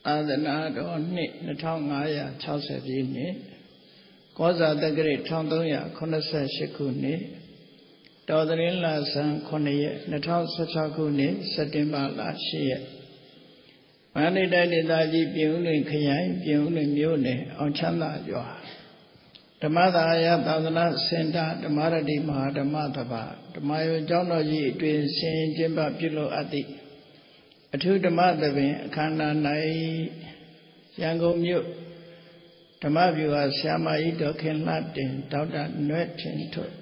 သာသနာတော်နှစ်2560ပြည့်နှစ်ကောဇာတက္ကရာ1388ခုနှစ်တော်သင်းလဆန်း9ရက်2016ခုနှစ်စက်တင်ဘာလ10ရက်မန္တလေးတိုင်းဒေသကြီးပြည်ဦးလွင်ခရိုင်ပြည်ဦးလွင်မြို့နယ်အောင်ချမ်းသာရွာဓမ္မသာယသာသနာစင်တာဓမ္မရတိမဟာဓမ္မသဘာဓမ္မယုံကျောင်းတော်ကြီးအတွင်ဆင်ကျင်းပပြုလုပ်အပ်သည့်အထူးဓမ္မသဘင်အခမ်းအနား၌ရန်ကုန်မြို့ဓမ္မဗျူဟာဆရာမကြီးဒေါ်ခင်လှတင်ဒေါက်တာနွဲ့ထင်ထွတ်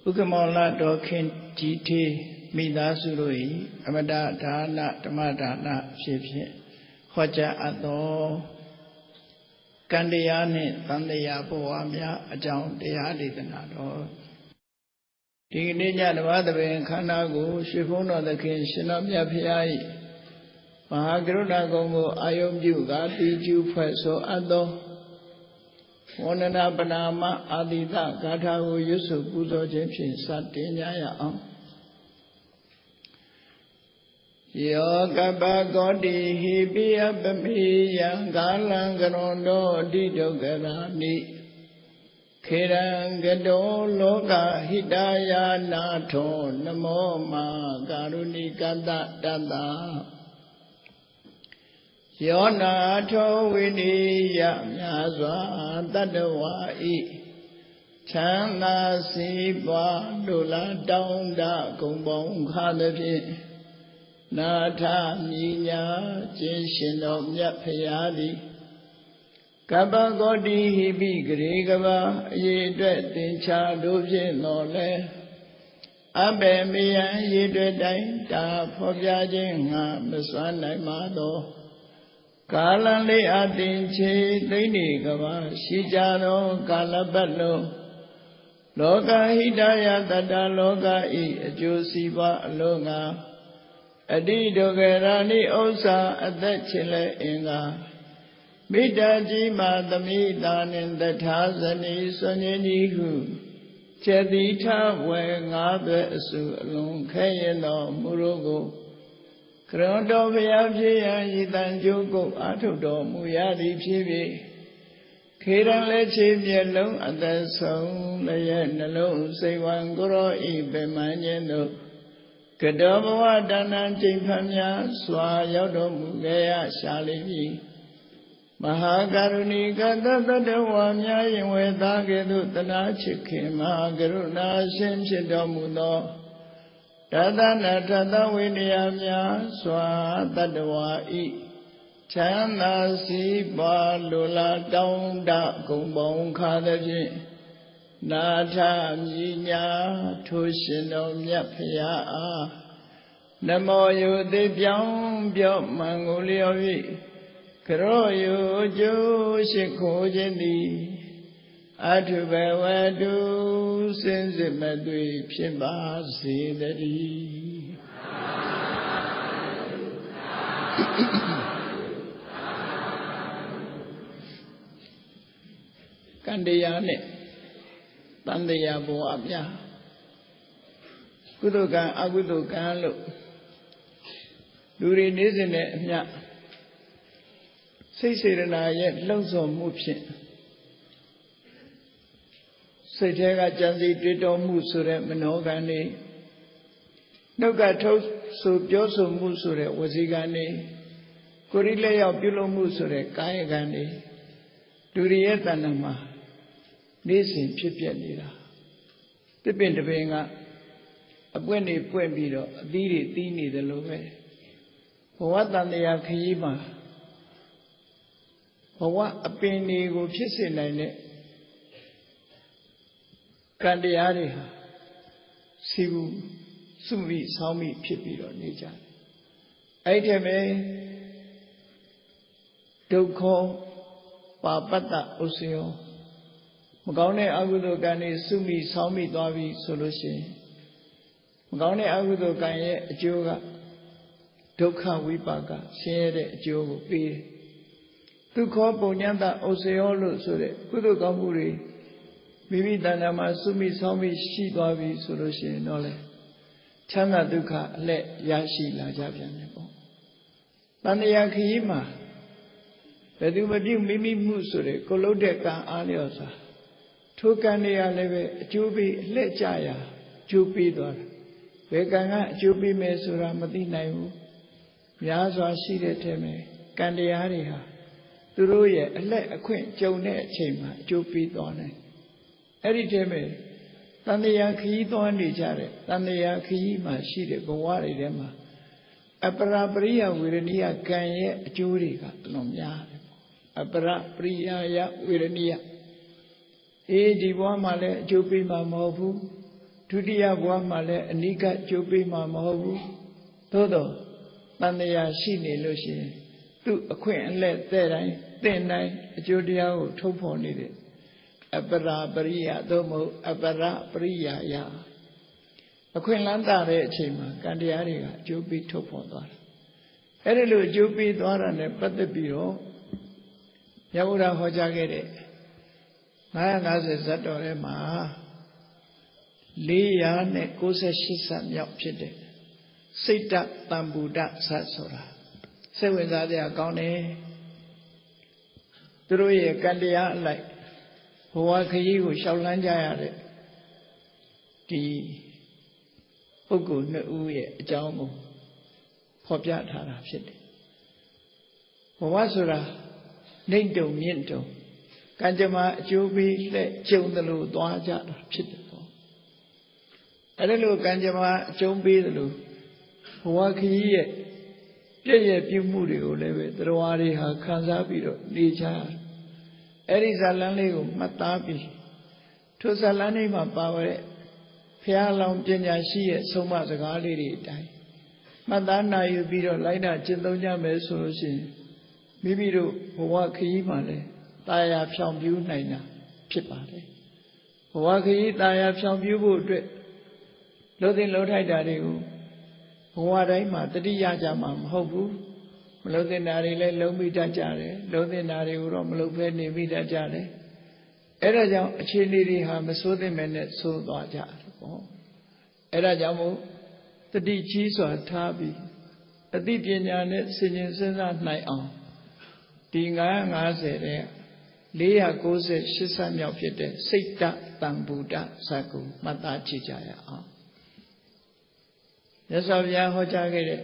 ဥက္ကမောလဒေါ်ခင်ကြီးသေးမိသားစုတို့၏အမတဒါနဓမ္မဒါနဖြစ်ဖြင့်ဟောကြားအပ်သောကံတရားနှင့်သံတရားဘဝများအကြောင်းတရားဒေသနာတော်ဒီနေ့ညဓမ္မသဘင်ခန္ဓာကိုရွှေဘုန်းတော်သခင်ရှင်တော်မြတ်ဖရာ၏မဟာကရုဏာကုံကိုအာယုံပြုကာတိကျူဖွဲ့ဆိုအပ်သောဝန္ဒနာပနာမအာတိတဂါထာကိုရွတ်ဆိုပူဇော်ခြင်းဖြင့်စတင်ကြရအောင်ယောကပကောတိဟိပိယပပိယံကာလံကရွန်တောအတိဒုက္ခရာနိခေရံကတောလောကဟိတယာနာထောနမောမာကာရုဏိကတတတယောနာထောဝိနိယမြာစွာတတ္တဝါဤချမ်းသာစီးပွားလူလာတောင်းတဂုံပေါင်းခါသည်ဖြင့်နာထမြညာခြင်းရှင်တော်မြတ်ဖရာသည်ကပ္ပဂေါတိဟိပိဂရေကဘာအရေးအတွက်သင်္ချာတို့ဖြင့်တော်လဲအဘယ်မယံရေအတွက်တိုင်းတာဖော်ပြခြင်းငါမစွမ်းနိုင်ပါသောကာလလေးအတင်ချေသိနေကဘာရှိကြသောကာလပတ်လုံးလောကဟိတယတတ္တလောကဤအကျိုးစီးပွားအလုံးငါအတိဒုက္ခရာနိဥစ္စာအသက်ချင်လဲအင်္ဂါမိတ္တကြီးမာသမိတာနှင့်တထာဇနီဆွန်ရင်ကြီးဟုခြေတိထဝေငါးပဲအစုအလုံးခဲရင်တော်မူရောကိုကရွန်တော်ဘုရားဖြစ်ရန်ဤတန်ကျိုးကိုအာထုတော်မူရသည်ဖြစ်၍ခေရန်လက်ချေမျက်လုံးအသက်ဆုံးလည်းနှလုံးစိတ်ဝံကိုရောဤပင်မခြင်းတို့ကတောဘဝတဏ္ဍချိန်ဖန်များစွာရောက်တော်မူခဲ့ရရှာလိမ့်မည်မဟာကရုဏီကတတတဝါများရင်ဝေသားကဲ့သို့တနာချစ်ခင်မဟာကရုဏာရှင်ဖြစ်တော်မူသောတသနာထသဝိနည်းများစွာတတဝါဤချမ်းသာစီးပွားလူလာတောင်းတဂုံပေါင်းခါသည်ဖြင့်နာထမြညာထိုရှင်တော်မြတ်ဖရာအားနမောယုတိပြောင်းပြော့မှန်ကိုလျော်၍ကရောယုကျိုးရှိခိုးခြင်းသည်အထုဘဝတုစင်စစ်မသွေဖြစ်ပါစေတည်းကံတရားနဲ့တန်တရားဘဝများကုသိုလ်ကံအကုသိုလ်ကံလို့လူတွေနေစဉ်နဲ့အမျှစိတ်စေတနာရဲ့လှုံ့ဆော်မှုဖြင့်စိတ်ထဲကကြံစည်တွေးတောမှုဆိုတဲ့မနောကံတွေနှုတ်ကထုတ်ဆိုပြောဆိုမှုဆိုတဲ့ဝစီကံတွေကိုယ်ရီလက်ရောက်ပြုလုပ်မှုဆိုတဲ့ကာယကံတွေလူတွေရဲ့တဏ္ဍာမှာနေ့စဉ်ဖြစ်ပြနေတာတစ်ပင်တစ်ပင်ကအပွင့်တွေပွင့်ပြီးတော့အသီးတွေသီးနေတယ်လို့ပဲဘဝတန်တရားခရီးမှာဘဝအပင်တွေကိုဖြစ်စေနိုင်တဲ့ကံတရားတွေဟာစီဘူးစုမိဆောင်းမိဖြစ်ပြီးတော့နေကြတယ်အဲ့ဒီမဲ့ဒုက္ခပါပတ္တဥစ္စယောမကောင်းတဲ့အကုသိုလ်ကံတွေစုမိဆောင်းမိသွားပြီဆိုလို့ရှိရင်မကောင်းတဲ့အကုသိုလ်ကံရဲ့အကျိုးကဒုက္ခဝိပါကဆင်းရဲတဲ့အကျိုးကိုပေးတယ်ဒုက္ခပုံညတဥစ္စယောလို့ဆိုတဲ့ကုသိုလ်ကောင်းမှုတွေမိမိတဏ္ဍာမှာစုမိဆောင်းမိရှိသွားပြီဆိုလို့ရှိရင်တော့လေချမ်းသာဒုက္ခအလက်ရရှိလာကြပြန်တယ်ပေါ့တဏှာခရီးမှာ ဘယ်သူမပြုမိမိမှုဆိုတဲ့ကိုလုတ်တဲ့ကံအားလျော်စွာထိုကံတွေကလည်းပဲအကျိုးပေးအလှည့်ကျရာအကျိုးပေးသွားတာဘယ်ကံကအကျိုးပေးမယ်ဆိုတာမသိနိုင်ဘူးများစွာရှိတဲ့ထဲမှာကံတရားတွေဟာသူတို့ရဲ့အလှည့်အခွင့်ကြုံတဲ့အချိန်မှာအကျိုးပေးသွားတယ်အဲ့ဒီထဲမှာတန်တရားခရီးသွားနေကြတဲ့တန်တရားခရီးမှာရှိတဲ့ဘဝတွေထဲမှာအပရာပရိယဝေရဏိယကံရဲ့အကျိုးတွေကလွန်များတယ်အပရာပရိယယဝေရဏိယဒီဘဝမှာလည်းအကျိုးပေးမှာမဟုတ်ဘူးဒုတိယဘဝမှာလည်းအနိကအကျိုးပေးမှာမဟုတ်ဘူးသို့တော့တန်တရားရှိနေလို့ရှိရင်သူ့အခွင့်အလတ်တဲ့တိုင်းသင်တိုင်းအကျိုးတရားကိုထုတ်ဖော်နေတယ်အပရာပရိယသို့မဟုတ်အပရပရိယယအခွင့်လန်းတာတဲ့အချိန်မှာကံတရားတွေကအကျိုးပေးထုတ်ဖော်သွားတယ်အဲ့ဒီလိုအကျိုးပေးသွားတာနဲ့ပတ်သက်ပြီးတော့မြတ်ဗုဒ္ဓဟောကြားခဲ့တဲ့950ဇတ်တော်ထဲမှာ498ဇတ်မြောက်ဖြစ်တဲ့စိတ်တတံဘူတဇတ်ဆိုတာစိတ်ဝင်စားစရာကောင်းတယ်သူတို့ရဲ့ကံတရားအလိုက်ဘဝခရီးကိုရှောက်လန်းကြရတဲ့ဒီပုဂ္ဂိုလ်နှစ်ဦးရဲ့အကြောင်းကိုဖော်ပြထားတာဖြစ်တယ်ဘဝဆိုတာနှိမ့်တုံမြင့်တုံကံကြမ္မာအကျိုးပေးလက်ကျုံသလိုသွားကြတာဖြစ်တယ်ပေါ့အဲ့ဒါလိုကံကြမ္မာအကျုံးပေးသလိုဘဝခရီးရဲ့ပြည့်ရဲ့ပြုမှုတွေကိုလည်းပဲသရဝါတွေဟာခံစားပြီးတော့နေကြအဲ့ဒီဇာလန်းလေးကိုမှတ်သားပြီးထိုဇာလန်းလေးမှာပါတဲ့ဘုရားလောင်းပညာရှိရဲ့ဆုံးမစကားလေးတွေအတိုင်းမှတ်သားနိုင်ယူပြီးတော့လိုက်တာကျင့်သုံးကြမယ်ဆိုလို့ရှိရင်မိမိတို့ဘဝခရီးမှာလည်းတာယာဖြောင်ပြူးနိုင်တာဖြစ်ပါတယ်ဘဝခရီးတာယာဖြောင်ပြူးဖို့အတွက်လှုပ်သင်လှုပ်ထိုက်တာတွေကိုဘဝတိုင်းမှာတတိယကြမှာမဟုတ်ဘူးမလှုပ်သင်တာတွေလည်းလုံးမိတတ်ကြတယ်လှုပ်သင်တာတွေကိုတော့မလှုပ်ဘဲနေမိတတ်ကြတယ်အဲ့ဒါကြောင့်အခြေအနေတွေဟာမဆိုးသင့်မဲ့နဲ့ဆိုးသွားကြတယ်ပေါ့အဲ့ဒါကြောင့်မို့တတိကြီးစွာထားပြီးအသိပညာနဲ့စဉ်းကျင်စဉ်းစားနိုင်အောင်ဒီ950တဲ့498ဇတ်မြောက်ဖြစ်တဲ့စိတ်တတံဘူတဇတ်ကိုမှတ်သားကြည့်ကြရအောင်မြတ်စွာဘုရားဟောကြားခဲ့တဲ့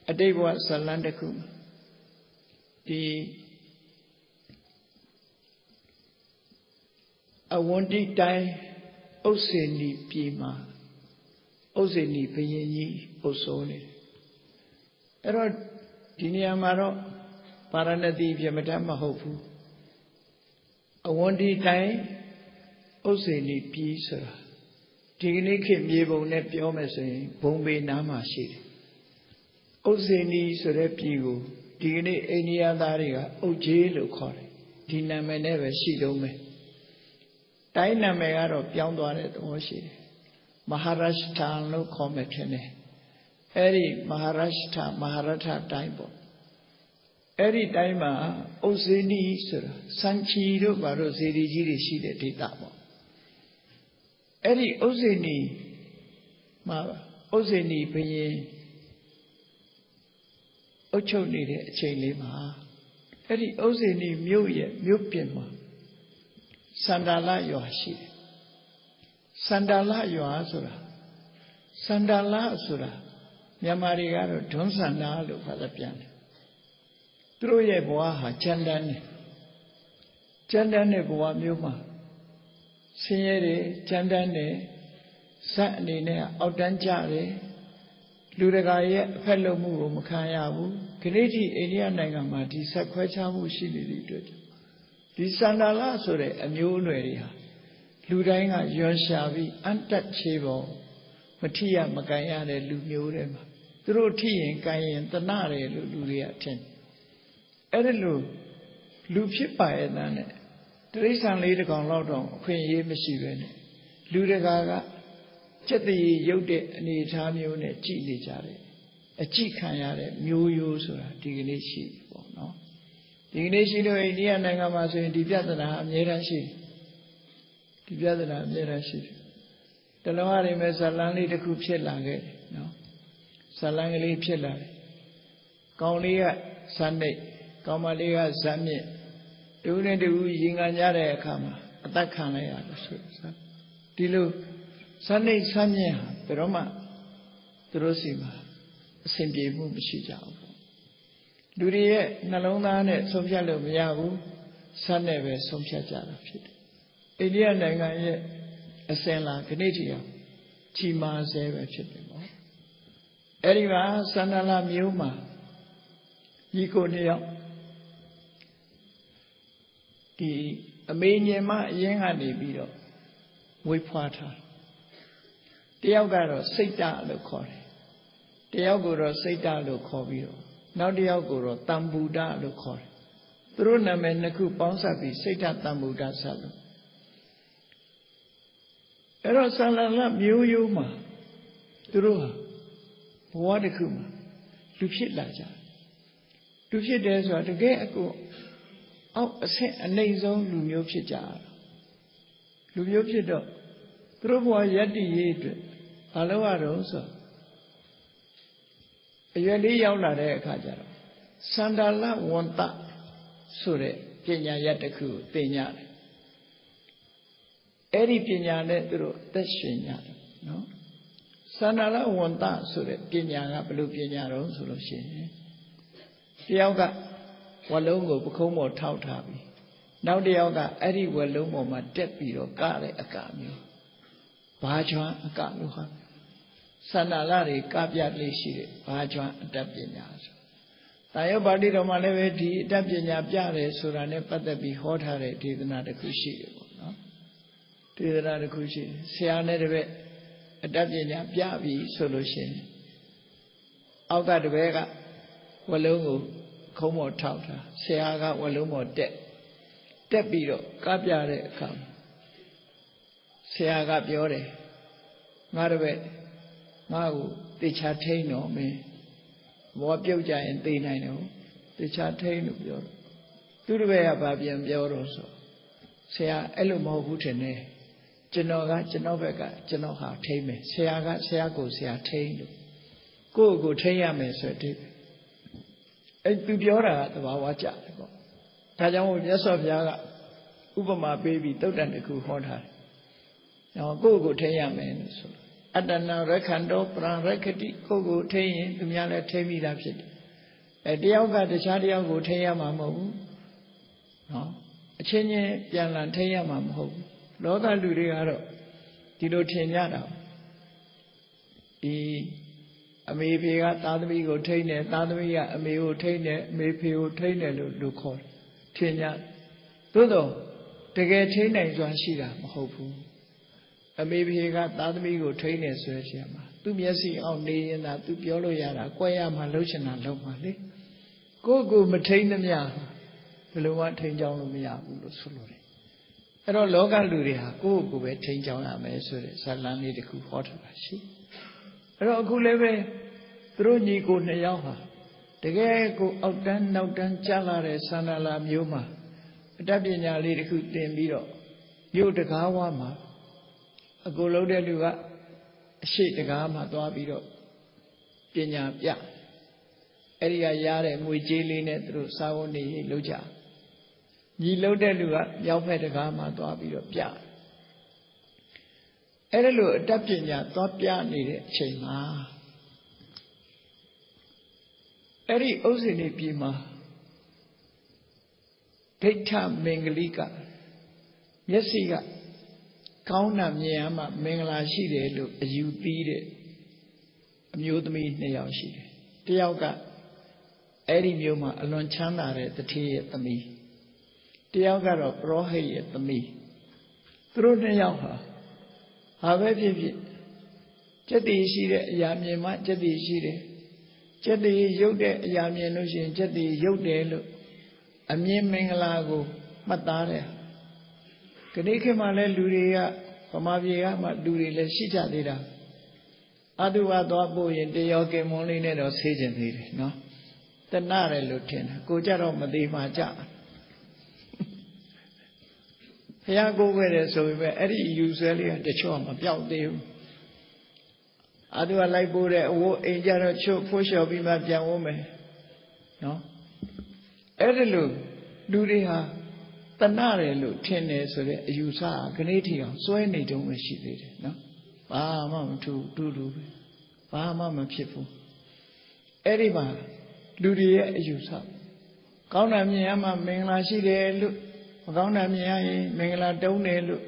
အတိတ်ဘဝဇတ်လမ်းတစ်ခုဒီအဝန္တိတိုင်းဥစ္စေနီပြည်မှာဥစ္စေနီဘုရင်ကြီးအုပ်စိုးနေတယ်အဲ့တော့ဒီနေရာမှာတော့ပါရဏတိပြမတတ်မဟုတ်ဘူးအဝန္တိတိုင်းဥစ္စေနီပြည်ဆိုတာဒီကနေ့ခေတ်မြေပုံနဲ့ပြောမယ်ဆိုရင်ဘုံပေနားမှာရှိတယ်ဥစ္စေနီဆိုတဲ့ပြည်ကိုဒီကနေ့အိန္ဒိယသားတွေကအုတ်ကြီးလို့ခေါ်တယ်ဒီနာမည်နဲ့ပဲရှိတုံးပဲတိုင်းနာမည်ကတော့ပြောင်းသွားတဲ့သဘောရှိတယ်မဟာရရှထလို့ခေါ်မယ်ထင်တယ်အဲ့ဒီမဟာရရှထမဟာရထတိုင်းပေါ့အဲ့ဒီတိုင်းမှာဥစ္စေနီဆိုတာစံချီတို့ဘာလို့ဇေဒီကြီးတွေရှိတဲ့ဒေသပေါ့အဲ့ဒီဥစ္စေနီမှာဥစ္စေနီဘုရင်အုပ်ချုပ်နေတဲ့အချိန်လေးမှာအဲ့ဒီဥစ္စေနီမြို့ရဲ့မြို့ပြင်မှာစန္ဒာလရွာရှိတယ်စန္ဒာလရွာဆိုတာစန္ဒာလဆိုတာမြန်မာတွေကတော့ဒွန်းစန္ဒာလို့ခေါ်တယ်ပြန်တယ်သူတို့ရဲ့ဘဝဟာကြမ်းတမ်းတယ်ကြမ်းတမ်းတဲ့ဘဝမျိုးမှာဆင်းရဲတယ်ကြမ်းတမ်းတယ်ဇက်အနေနဲ့အောက်တန်းကြတယ်လူတကာရဲ့အဖက်လုံမှုကိုမခံရဘူးခရစ်တီအိန္ဒိယနိုင်ငံမှာဒီဆက်ခွဲခြားမှုရှိနေတဲ့အတွက်ဒီစန္ဒာလဆိုတဲ့အမျိုးအနွယ်တွေဟာလူတိုင်းကရွံရှာပြီးအန်တက်ချေပေါ်မထိရမကန်ရတဲ့လူမျိုးတွေမှာသူတို့ထိရင်ကန်ရင်တနာတယ်လို့လူတွေကထင်အဲ့ဒါလို့လူဖြစ်ပါရဲ့တန်းနဲ့တိရစ္ဆာန်လေးတစ်ကောင်လောက်တော့အခွင့်အရေးမရှိပဲနဲ့လူတကာကစက်တရေရုပ်တဲ့အနေအထားမျိုးနဲ့ကြည်နေကြတယ်အကြည့်ခံရတဲ့မျိုးရိုးဆိုတာဒီကနေ့ရှိပေါ့နော်ဒီကနေ့ရှိလို့အိန္ဒိယနိုင်ငံမှာဆိုရင်ဒီပြဿနာအများအားရှိတယ်ဒီပြဿနာအများအားရှိတယ်တလုံးအရင်မဲ့ဇလန်းလေးတစ်ခုဖြစ်လာခဲ့တယ်နော်ဇလန်းကလေးဖြစ်လာတယ်ကောင်လေးကဇန်နိတ် Kamaliga Sami, doing the Yinganyare Kama, Atakana, Dilu, Sunday Samia, Peroma, Drosima, Simbi Mumshija. Durie, Nalona, Somjalo Miahu, Saneve, Somjajara. India Nanga, Asela, Canadian, Chima Zeva Chitimo. Eriva, Sanala Miuma, Yikonia. The Amaniama Yangani Bido, Wipata. The Algaro Sita Locori. The Algoro Sita Locorio. Now the Algoro Tambuda Locori. Through Namenaku Ponsabi, Sita Tambuda Salu. Erosala Muyuma. Through Wadakuma. Lupit Laja. Lupit there's what to get a go. Oh, a nasal Lumiopica. Lumiopido. Through Yeti, Aloa Rosa. A Yali Yaula de Kajaro. Sandala Wanta Sure, Pina Yataku, Pina. Eri Pina Netro, Teshinya. No? Sandala Wanta Sure, Pina, Blue Pina Rosa. Yoga. Walongo Bukomo Tautabi. Now the Yoga Eddie Walomo, my deputy or Gare Akami. Bajwa Akaluha. Sanalari Kabiat Lishi, Bajwa Dapinas. Tayobadi Romaleveti, Dapiana Piare, Surane Patabi, Hotare, did another Kushi. Did another Kushi. Sianere, a Dapiana Piavi solution. Alga de Vega, Walongo. Como Tauta, Seaga, Walumo, Debito, Gabiare, come. Seaga Biore, Maravet, Mau, the Chatano, me, Wapioja and Dinano, the Chatano Bior. Do the way about Bian Bioroso. Sea Elumo Hutene, Genoga, Genovega, Genoha, Tame, Seaga, Seago, Sea Tame. Go, Tayame, Sir David. Piora, the Wawacha. Tajamo, yes of Yaga, Ubama baby, don't and the coup hot her. Now go Taya man. Adana Recando, Pran Recati, go Tayin, the Miana Tami Lapsit. A Diaga, the Chadiago Taya Mamu. No, a Chenye, Yalan Taya Mamu. Loga Luriaro, Dido Tenyada. Maybe I thought we go train it, thought we may train it, maybe you train it, look call. Tenya. Dodo, to get train is one shida, hopeful. Maybe he got thought we go train it, so Shama. To me, see on me and that to Piolo Yara, Quaya Maluchan and Lomali. Go, maintain them ya. The Lua train down me up, Suluri. And all local Luria, go, change down a mess, Salani the cook hot. Roguleve, through Nico Nayaha. The gay go out done, Chalare, Sanala Muma. Dabina Lidiku Dembiro. You the Gawama. A golo de Luga, shake the Gama, Doabiro. Pina, ya. Eria Yare, Mujilin through Saoni, Luja. Ye loaded Luga, Yaupe the Gama, Doabiro, ya. Erelu adaptinya topia ni chema. Eri osini pima. Pekta mengalika. Yesiga. Kauna miyama mengala shide lu ayuti de. Amyudami neyaw shide. Tiyaoga. Eri miyoma alon chanda re tati tami. Tiyaoga ro rohi tami. Through neyaw However, Jetty Shire, Yamima, Jetty Shire, Jetty Yode, Yamianushin, Jetty Yode, Amim Mengalago, Matare. Kaneke Male Luria, Pomavia, Maduri, Shita Dida. Adua Dabo in the Yoke Molina or Sajan, no? The Nare Lutin, Gojaro Madima Ja. Here go with it, so we were usually at the charm of Yao Deo. I do a like Buddha, a Jara choke, push your be my young woman. No? Edilu, Ludiha, Tanare, tennis, or a usa, Ganatium, so any don't wish she did, no? Ah, mamma, do, ah, mamma, people. Ediba, Ludia, usa. Kauna Miyama, Mingla, she did look, Kauna Miyai, Mingla, don't look,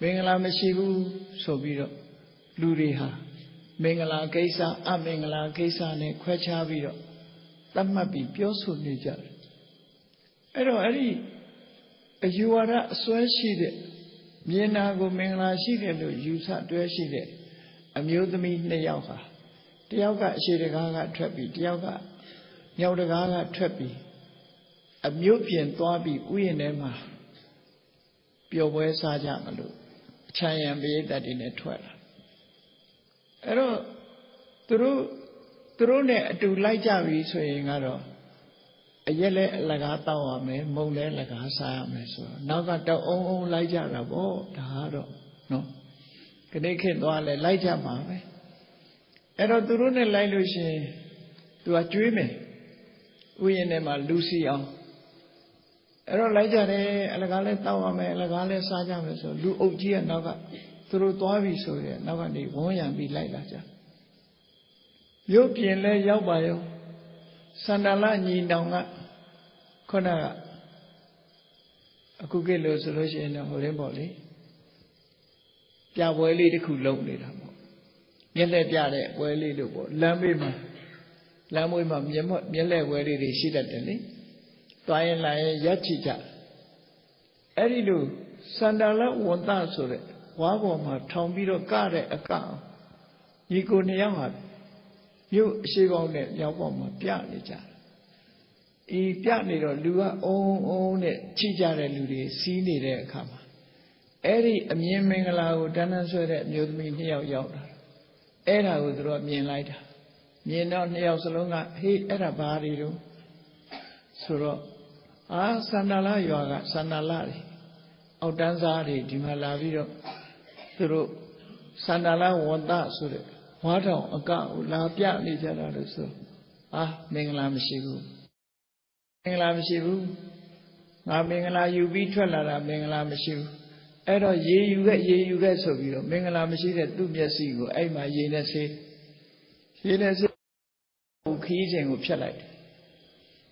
Mingla, Meshibu, so be it. Ludiha, Mingla, Kesa, a Mingla, Kesa, and Quachavido. That might be pure so nature. I don't know, you are a sweat sheet. Miena go Mingla sheet, you sat to a sheet. Amuse me, Nayaga. Tiaga, Shedagaga, Trappy, Tiaga, Yaudagaga, Trappy. A Mupian, Toabi, we and Emma. Pure way Sajamalu. Chayam be that in a 12. I don't through ne to like Javi saying, a yellow lagata or me, mole lagasa me so. Now got the own like Jarabo, the hardo. No. Can they can't like Jama? I don't do ne like Lucy to a dreaming. We and them are Lucy on. I don't like Jare, Alagale Tower me, Lagale Sajam so. Do OG and Naga through Toavi so. Now they won't be like that. You can lay your bio. Sandala ni down Kona a cookie solution in a holy body. Yawali the cool lonely. Yellow Yade, well, little Lambima Lambima, Yellow, where did he see that? Twain like Yachija. Edidu, Sandala won't answer it. Waboma, Tombido got a cow. You go near. You see on it, Yawama, Pianija. E Pianito, Lua, own it, Chija, Ludi, see it, come. Eddie, a mere mingala, done so that you mean here, Yoda. Edda would draw me lighter. Me not near Salonga, he at a body do. So, ah, Sandala, you are Sandalari. Oh, Danzari, Dimalavido. Through Sandala, one that so that. What a cow, La Piatli Jaraso. Ah, Minglam Shivu. Minglam Shivu. Now Mingla, you be Trella, Minglam Shivu. Edo ye, you get so you. Minglam Shivu, do me a seagull. I my Yena say. Yena say, keys and Upshalite.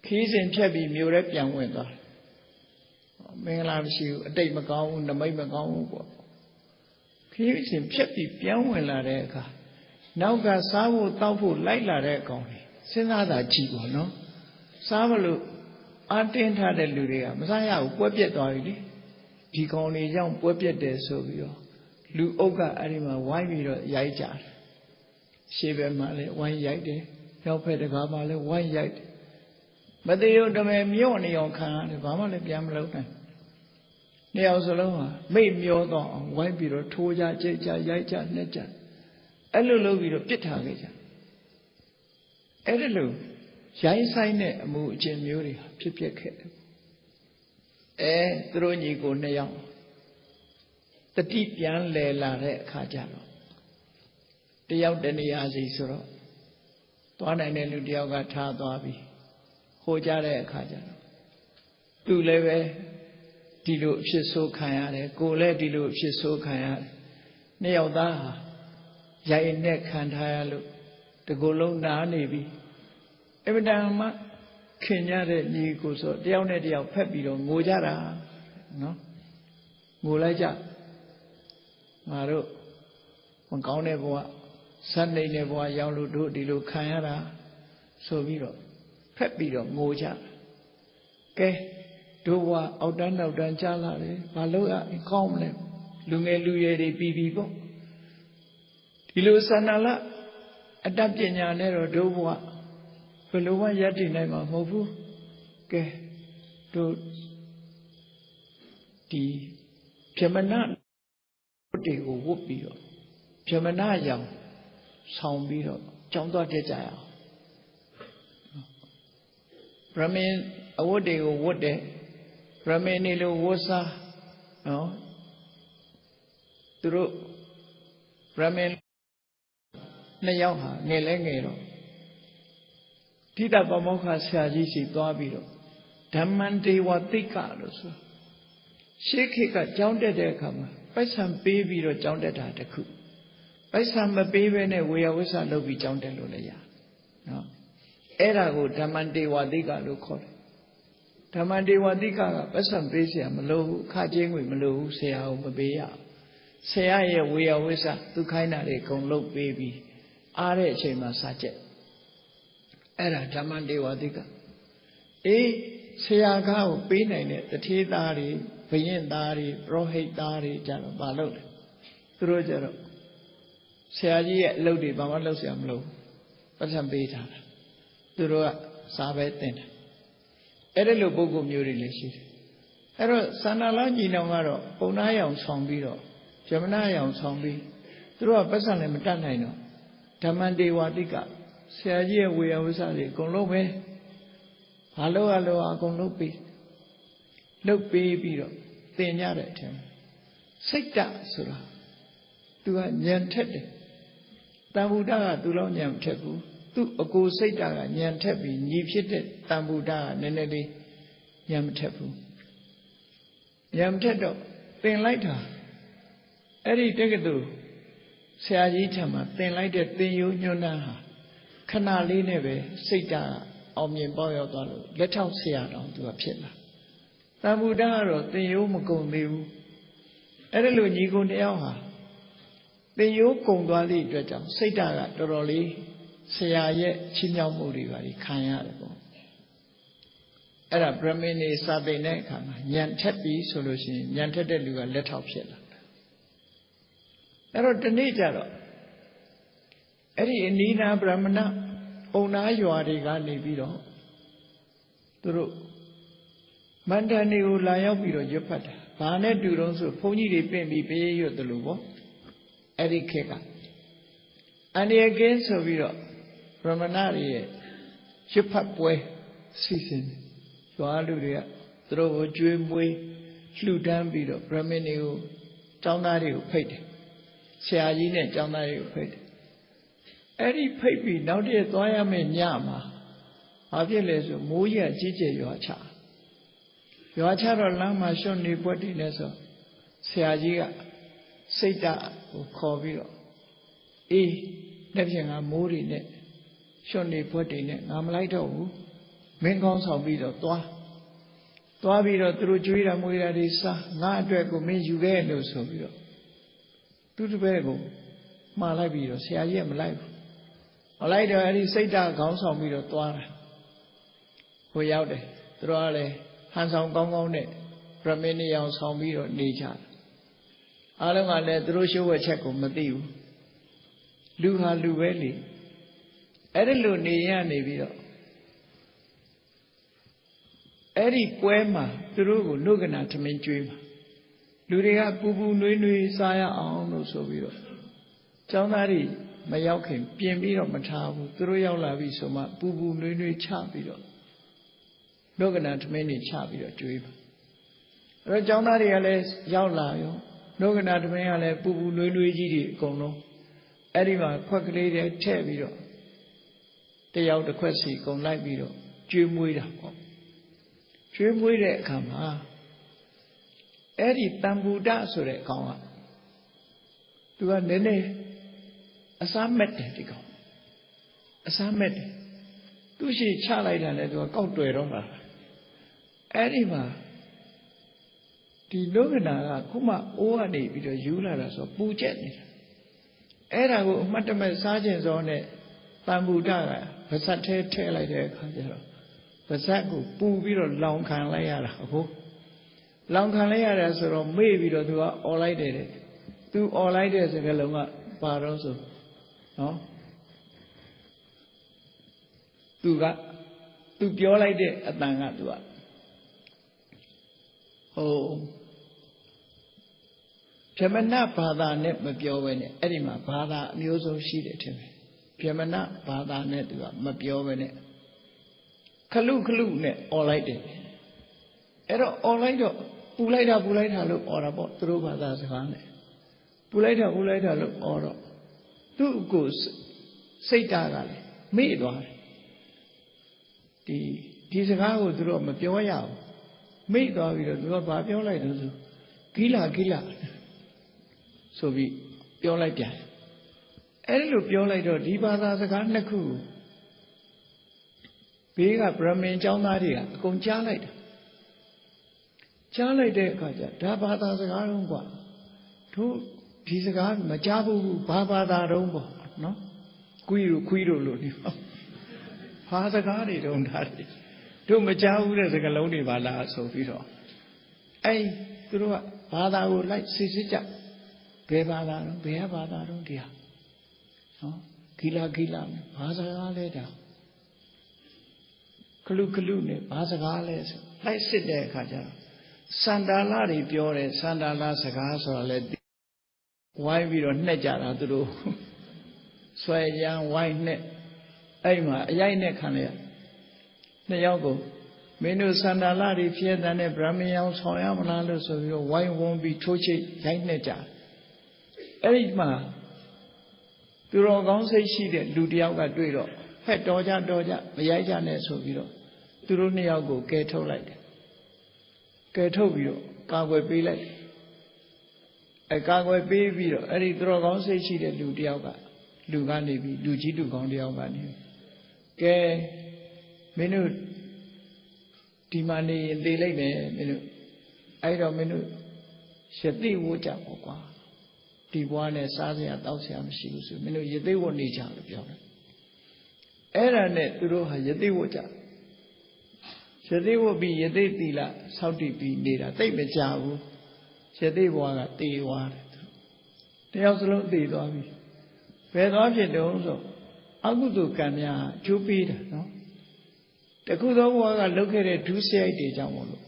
Keys and Chebby, Murep young winter. Minglam Shivu, a day Macau, the May Macau. Keys and Chebby, young winter. Now got Savu Tapu like la reconi. Senada chico, no? Savalu, Antin had a luria, Messiah, Webjet oily. Piconi young Webjet de Sovio. Lu Oga Anima, Wine Yaija. Shave Male, one yite, help the Gamale, one yite. But they don't have Mioni on Can, the Gamale Yamlotan. Neosaloma, made Miodo, one biro, Toja, Jaja, Yaja, Neja. Elu we pit target. Elu, Jai sign a moo Jim Muri, Pipia cat. Throwing go neon. The deep young lay la re cajano. The out the Niazi soro. Tuana and Eludioga Tardabi. Hojare cajano. Do leve dilu so kayane, go le dilu so kayane. Neoda. Jai neck and higher look. The Golong na navy. Every time Kenya Nico so down at the Pepido, Mojara. No? Mulaja Maro Mancau never Sunday never Yalu do Dilu Kayara. So Viro Pepido, Moja. Ke Dowa Audan Jala, Maloa in Comle, Lungeluye de Bibibo. Ilusanala adapting your narrow dowa. Peluan yati name of Movu. Ke to the Pemana de Whoopio. Pemana young sound beetle. Jonda Jaya. Ramin a wood day or wood day. Ramin ilu wosa. No. Through Ramin. Nayaha, Nelengero. Tita Bamoka Saji, Toabiro. Dhammantewattika loso. Shekika jounded their kama. By some baby or jounded at a coup. By some baby and we always are no be jounded lolaya. No. Erago Dhammantewattika lo call. Dhammantewattika, by some busy amalo, kajing with malo, say how babea. Say I we always are to kind of a con low baby. Are chema sache. Era Dhammantewattika. Sayagao, Pinay, the tea dari, Payan dari, Rohit dari, Jalo, Balot. Through Jero. Sayaji loaded, Bamalosiam low. But some beta. Through Sabetin. Erelo Bogo Murilis. Ero Sanalani Namaro, Ponayam Sombiro, Geminayam Sombi. Through a person in Matanino. Dhammantewattika. Sayaji, we are with Ali, Golobe. Hello, I go no be. Look, baby, then yard at him. Sit down, Sura. Do a nyan teddy. Tamuda, do long yam tebu. Do a go sit down, nyan tebi, nip Tamuda, nenedy, yam tebu. Yam tedo, then lighter. Eddie take it do. Say Ajitama, then light it, then you know. Canali neve, sit down. Omni boy of the let out see out to a pillar. Tamudaro, the Yomagon liu. Erelu Nigo Neoha. The Yokon Dali Dredam, Seta, Doroli, Seaye, Chinyamuri, Kayabo. Era Brahmini Sabe Nekam, Yantepi solution, Yantedelu, let out pillar. Ero the Nijaro. Eri Nina Brahmana. Ona you are a gani biro. Through Mandani Ulaya biro Jopata. Pane Duronso, Pony repay me pay you the Lubo. Eddie Keka. And again so biro. Ramanari Jopapwe season. So Aluria. Throw a dream way. Flew down biro. Brahminu. Taunari paid. Sayajine Taunari paid. Eddie Papi, now dear Toyam Yama. Aviles, Moya Gigi Yocha. Yocha or Lama Shoni Potineso. Seagia, Seta, Covio. Neption a moody net. Shoni Potine, I'm light over. Mengons of Vido, Toa. Toa Vido through Juida Muira de Sa, Nadrego means you get no so. To the Bego, Malavido, Seagiam life. I like to say that comes on me to Tuana. We out there, throw a hands on gong on it, from many else on me or nature. I don't want to throw you a check on Matthew. Luha Lueli. Edilu Niani Vido. Edi Poema, Duru, Nugana to me dream. Luria Bubu Nui Saya on no so Vido. Johnari. Mayakim, Piemiro Matabu, Throya Lavi Soma, Bubu Nui Chabido. Noganat many Chabido dream. Rajanari Ales, Yaulayo, Noganat Mayale, Bubu Nui Gidi, Gono, Edima, Quackly, Tabido. They out the Quessy, Gon Libido, Jim Wida. Jim Wida come, Eddie Tambuda so that come up. Do a nene. Assam met the go. Assam met. Do she charlie and let go to a roller. Anima. The Nogana, Kuma, Oani, because you let us or Pujet. Era go Matama sergeants on it. Tambuda, Pasate tail like a Pasaku, Puviro, long can layara. Long can layara, so maybe do all I did. Do all I did as a galoma, Paroso. No? Tu pure like that at Nangatua. Oh, Pemana Pada net Mapiovene, Edima Pada, Muso sheeted him. Pemana Pada net Mapiovene. Kalu net, all like that. Ero all like that. Pulaita look or about through Padas Hane. Pulaita look or. Two goes, say Tagali, made one. The ဒီစကားကိုသူတို့မပြောရဘူးမိတ်သွားပြီးတော့သူကဘာပြောလိုက်တော့ဆိုကိလဆိုပြီးပြောလိုက်ပြန်အဲ့လိုပြောလိုက်တော့ဒီဘာသာစကားနှစ်ခုဘေးကဗြဟ္မဏ်ကျောင်းသားတွေကအကုန်ကြားလိုက်တယ်ကြားလိုက်တဲ့အခါကျဒါဘာသာစကားတော့กว่าတို့ဒီစကားမကြားဘူးဘာဘာသာတော့ပေါ့နော်ခွီးတို့လို့ဒီဘာစကားတွေတုံးထားတယ်တို့မကြားဘူးတဲ့စကားလုံးတွေပါလားဆိုပြီးတော့အဲ့သူတို့ကဘာသာကိုလိုက်စစ်စစ်ကြဘယ်ဘာသာတော့ဘယ်ဘာသာတော့ဒီဟာနော်ဂီလာဘာစကားလဲတာကလုနဲ့ဘာစကားလဲဆိုလိုက်စစ်တဲ့အခါကျတော့စန္ဒာလတွေပြောတယ်စန္ဒာလစကားဆိုတာလဲဝိုင်းပြီးတော့နှက်ကြတာသူတို့ဆွဲရန်ဝိုင်းနှက်အဲ့မှာအရိုက်နဲ့ခံရနှစ်ယောက်ကိုမင်းတို့စန္ဒာလတွေဖြစ်တဲ့ဗြဟ္မဏ်အောင်ဆောင်ရမလားလို့ဆိုပြီးတော့ဝိုင်းဝန်းပြီးထိုးချိတ်ရိုက်နှက်ကြအဲ့ဒီမှာသူတော်ကောင်းစိတ်ရှိတဲ့လူတယောက်ကတွေ့တော့ဟဲ့တော်ကြမရိုက်ကြနဲ့ဆိုပြီးတော့သူတို့နှစ်ယောက်ကိုကယ်ထုတ်လိုက်တယ်ကယ်ထုတ်ပြီးတော့ကာကွယ်ပေးလိုက်ကာကွယ်ပေးပြီးတော့အဲ့ဒီသူတော်ကောင်းစိတ်ရှိတဲ့လူတယောက်ကလူကနေပြီးလူကြီးလူကောင်းတယောက်ကနေကဲမင်းတို့ဒီမှာနေရင်သေလိုက်မယ်မင်းတို့အဲ့တော့မင်းတို့ရတိဝတ်ကြပေါ့ကွာဒီဘွားနဲ့စားစရာတောက်စရာမရှိဘူးဆိုမင်းတို့ရတိဝတ်နေကြလို့ပြောတယ်အဲ့ဒါနဲ့သူတို့ဟာရတိဝတ်ကြရတိဝတ်ပြီးရတိသီလစောင့်တည်ပြီးနေတာသိပ်မကြဘူးရတိဘွားကတေသွားတယ်တယောက်စလုံးတေသွားပြီဘယ်သွားဖြစ်တုံးဆိုအကုသိုလ်ကံများကျိုးပေးတာနော်တခုသောဘွားကလုပ်ခဲ့တဲ့ဒုစရိုက်တွေကြောင့်မို့လို့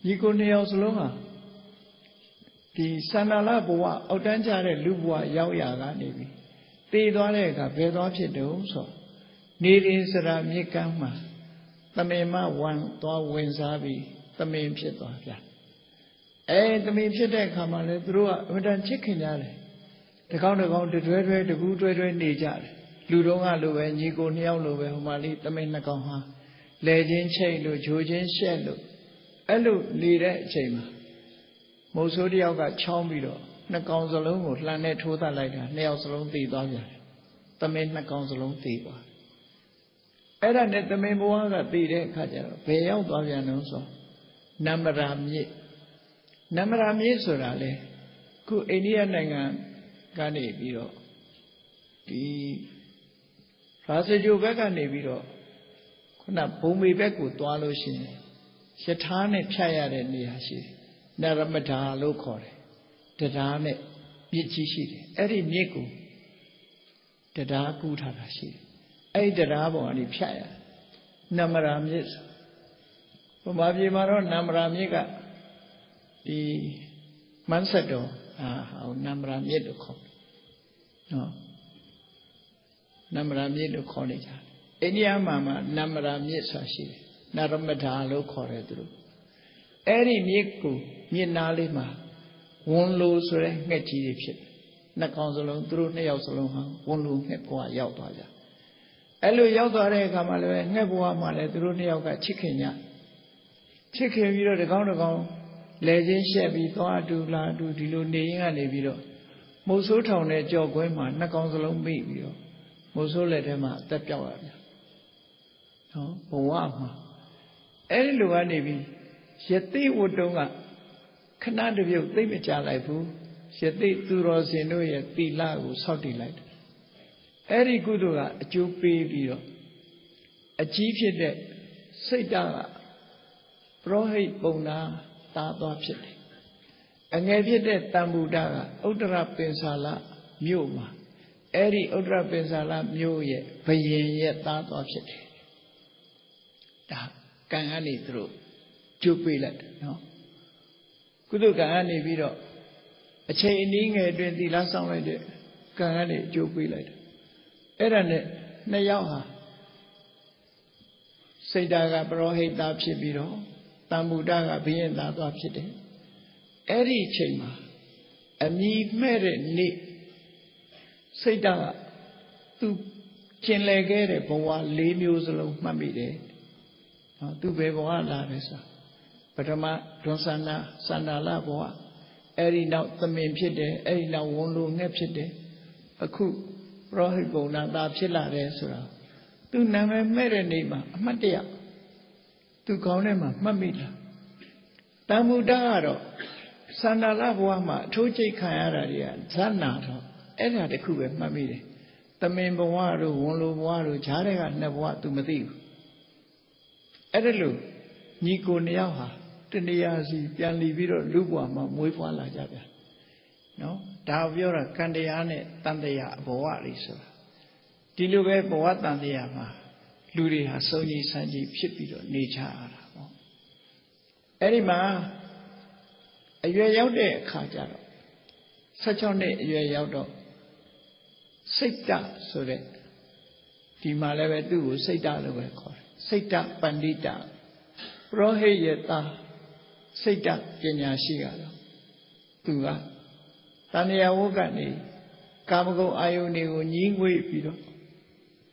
ညီကိုနှစ်ယောက်စလုံးဟာဒီသန္တာလဘဝအောက်တန်းကြတဲ့လူဘဝရောက်ရကနေပြီတေသွားတဲ့အခါဘယ်သွားဖြစ်တုံးဆိုနေရင်စရာမြေကမ်းမှာသမင်မဝမ်သွားဝင်စားပြီးသမင်ဖြစ်သွားပြန်သမင်ဖြစ်တဲ့အခါမှာလေသူတို့ကအမတန်ချစ်ခင်ကြတယ်တကောင်းတတွဲတကူးတွဲနေကြတယ်လူတော်ကလိုပဲညီကိုနှစ်ယောက်လိုပဲဟိုမှာလေးသမင်နှစ်ကောင်ဟာလဲချင်းချိတ်လို့ဂျိုချင်းရှက်လို့အဲ့လိုနေတဲ့အချိန်မှာမုတ်ဆိုးတယောက်ကချောင်းပြီးတော့နှစ်ကောင်စလုံးကိုလှန်နဲ့ထိုးသတ်လိုက်တာနှစ်ယောက်စလုံးသေသွားပြန်တယ်သမင်နှစ်ကောင်စလုံးသေသွားအဲ့ဒါနဲ့သမင်ဘဝကသေတဲ့အခါကျတော့ဘယ်ရောက်သွားပြန်လို့ဆိုနမရာမြစ်ဆိုတာလေခုအိန္ဒိယနိုင်ငံကနေပြီးတော့ဒီရာဇဂိုဘက်ကနေပြီးတော့ခုနဘုံမေဘက်ကိုသွားလို့ရှိရင်ယထာနဲ့ဖြတ်ရတဲ့နေရာရှိတယ်နရမဒါလို့ခေါ်တယ်တရားနဲ့မြစ်ကြီးရှိတယ်အဲ့ဒီမြစ်ကိုတရားကူးထားတာရှိတယ်အဲ့ဒီတရားပေါ်ကနေဖြတ်ရနမရာမြစ်ဘုမာပြေမှာတော့နမရာမြစ်ကဒီမန်းဆက်တော်ဟောနမရာမြစ်လို့ခေါ်နော်နမရာမြစ်လို့ခေါ်နေကြတယ်အိန္ဒိယမှာနမရာမြစ်ဆိုတာရှိတယ်နရမဒါလို့ခေါ်တယ်သူတို့အဲ့ဒီမြစ်ကိုမြစ်နားလေးမှာဝန်လိုဆိုတဲ့ငှက်ကြီးတွေဖြစ်တယ်နှစ်ကောင်စလုံးသူတို့နှစ်ယောက်စလုံးဟာဝန်လိုငှက်ဘဝရောက်သွားကြအဲ့လိုရောက်သွားတဲ့အခါမှာလည်းငှက်ဘဝမှာလည်းသူတို့နှစ်ယောက်ကချစ်ခင်ပြီးတော့တကောင်းလဲချင်းရှက်ပြီးသွားတူလာတူဒီလိုနေရင်ကနေပြီးတော့မုတ်ဆိုးထောင်တဲ့ကြော်ကွင်းမှာနှစ်ကောင်စလုံးမိပြီးတော့မုတ်ဆိုးလက်ထဲမှာအသက်ပြောက်ရပြန်နော်ဘဝမှာအဲ့ဒီလိုကနေပြီးယသိဝတ္တုံကခဏတပြုတ်သိမကြလိုက်ဘူးယသိသူတော်စင်တို့ရဲ့သီလကိုစောင့်တည်လိုက်တယ်အဲ့ဒီကုသိုလ်ကအကျိုးပေးပြီးတော့အကြီးဖြစ်တဲ့စိတ်ဓာတ်ကပရောဟိတ်ပုံနာတာသွားဖြစ်တယ်အငယ်ဖြစ်တဲ့တမ္ဗုဒ္ဓကဥတ္တရပင်စာလမြို့မှာအဲ့ဒီဥတ္တရပင်စာလမြို့ရဲ့ဘယင်ရဲ့သားသွားဖြစ်တယ်ဒါကံကနေသူတို့ကျုပ်ပေးလိုက်တယ်နော်ကုသကံကနေပြီးတော့အချိန်အနည်းငယ်အတွင်းသီလဆောင်လိုက်တဲ့ကံကနေကျုပ်ပေးလိုက်တယ်အဲ့ဒါနဲ့နှစ်ယောက်ဟာစိတ်ဓာတ်ကပရောဟိတဖြစ်ပြီးတော့တမ္ဗုဒ္ဓကဘိယင်သားသွားဖြစ်တယ်အဲ့ဒီအချိန်မှာအမြည်မဲ့တဲ့နေ့စိတ်ဓာတ်ကသူကျင်လည်ခဲ့တဲ့ဘဝ၄မျိုးစလုံးမှတ်မိတယ် သူပဲဘဝလာတယ်ဆိုပထမဒွန်ဆန္ဒစန္ဒာလဘဝအဲ့ဒီနောက်သမင်ဖြစ်တယ်အဲ့ဒီနောက်ဝန်လိုငှက်ဖြစ်တယ်အခုပရောဟိတ်ပုံနာသာဖြစ်လာတယ်ဆိုတာသူနာမည်မဲ့တဲ့နေ့မှာအမှတ်တရသူခေါင်းထဲမှာမှတ်မိလားတမ္မုဒ္ဒကတော့စန္ဒာလဘဝမှာအထိုးကျိတ်ခံရတာတွေကဇာနာတော့အဲ့ဒါတခုပဲမှတ်မိတယ်သမင်ဘဝတို့ဝန်လိုဘဝတို့ဈာတဲ့ကနှစ်ဘဝ तू မသိဘူးအဲ့ဒါလို့ညီကိုနှစ်ယောက်ဟာတဏှာစီပြန်လီပြီးတော့လူဘဝမှာမွေးဖွားလာကြပြန်နော်ဒါပြောတာကံတရားနဲ့တန်တရားဘဝလေးဆိုတာဒီလိုပဲဘဝတန်တရားမှာလူတွေဟာစုံကြီးဆန်းကြီးဖြစ်ပြီးတော့နေကြရတာပေါ့အဲ့ဒီမှာအရွယ်ရောက်တဲ့အခါကျတော့16နှစ်အရွယ်ရောက်တော့စိတ်တဆိုတဲ့ဒီမှာလည်းပဲသူ့ကိုစိတ်တလို့ပဲခေါ်တယ်စိတ်တပန္တိတပရောဟိတ်ရဲ့သားစိတ်တပညာရှိကတော့သူကတဏှာဝုကနေကာမဂုဏ်အာယုန်တွေကိုညှိငွေ့ပြီးတော့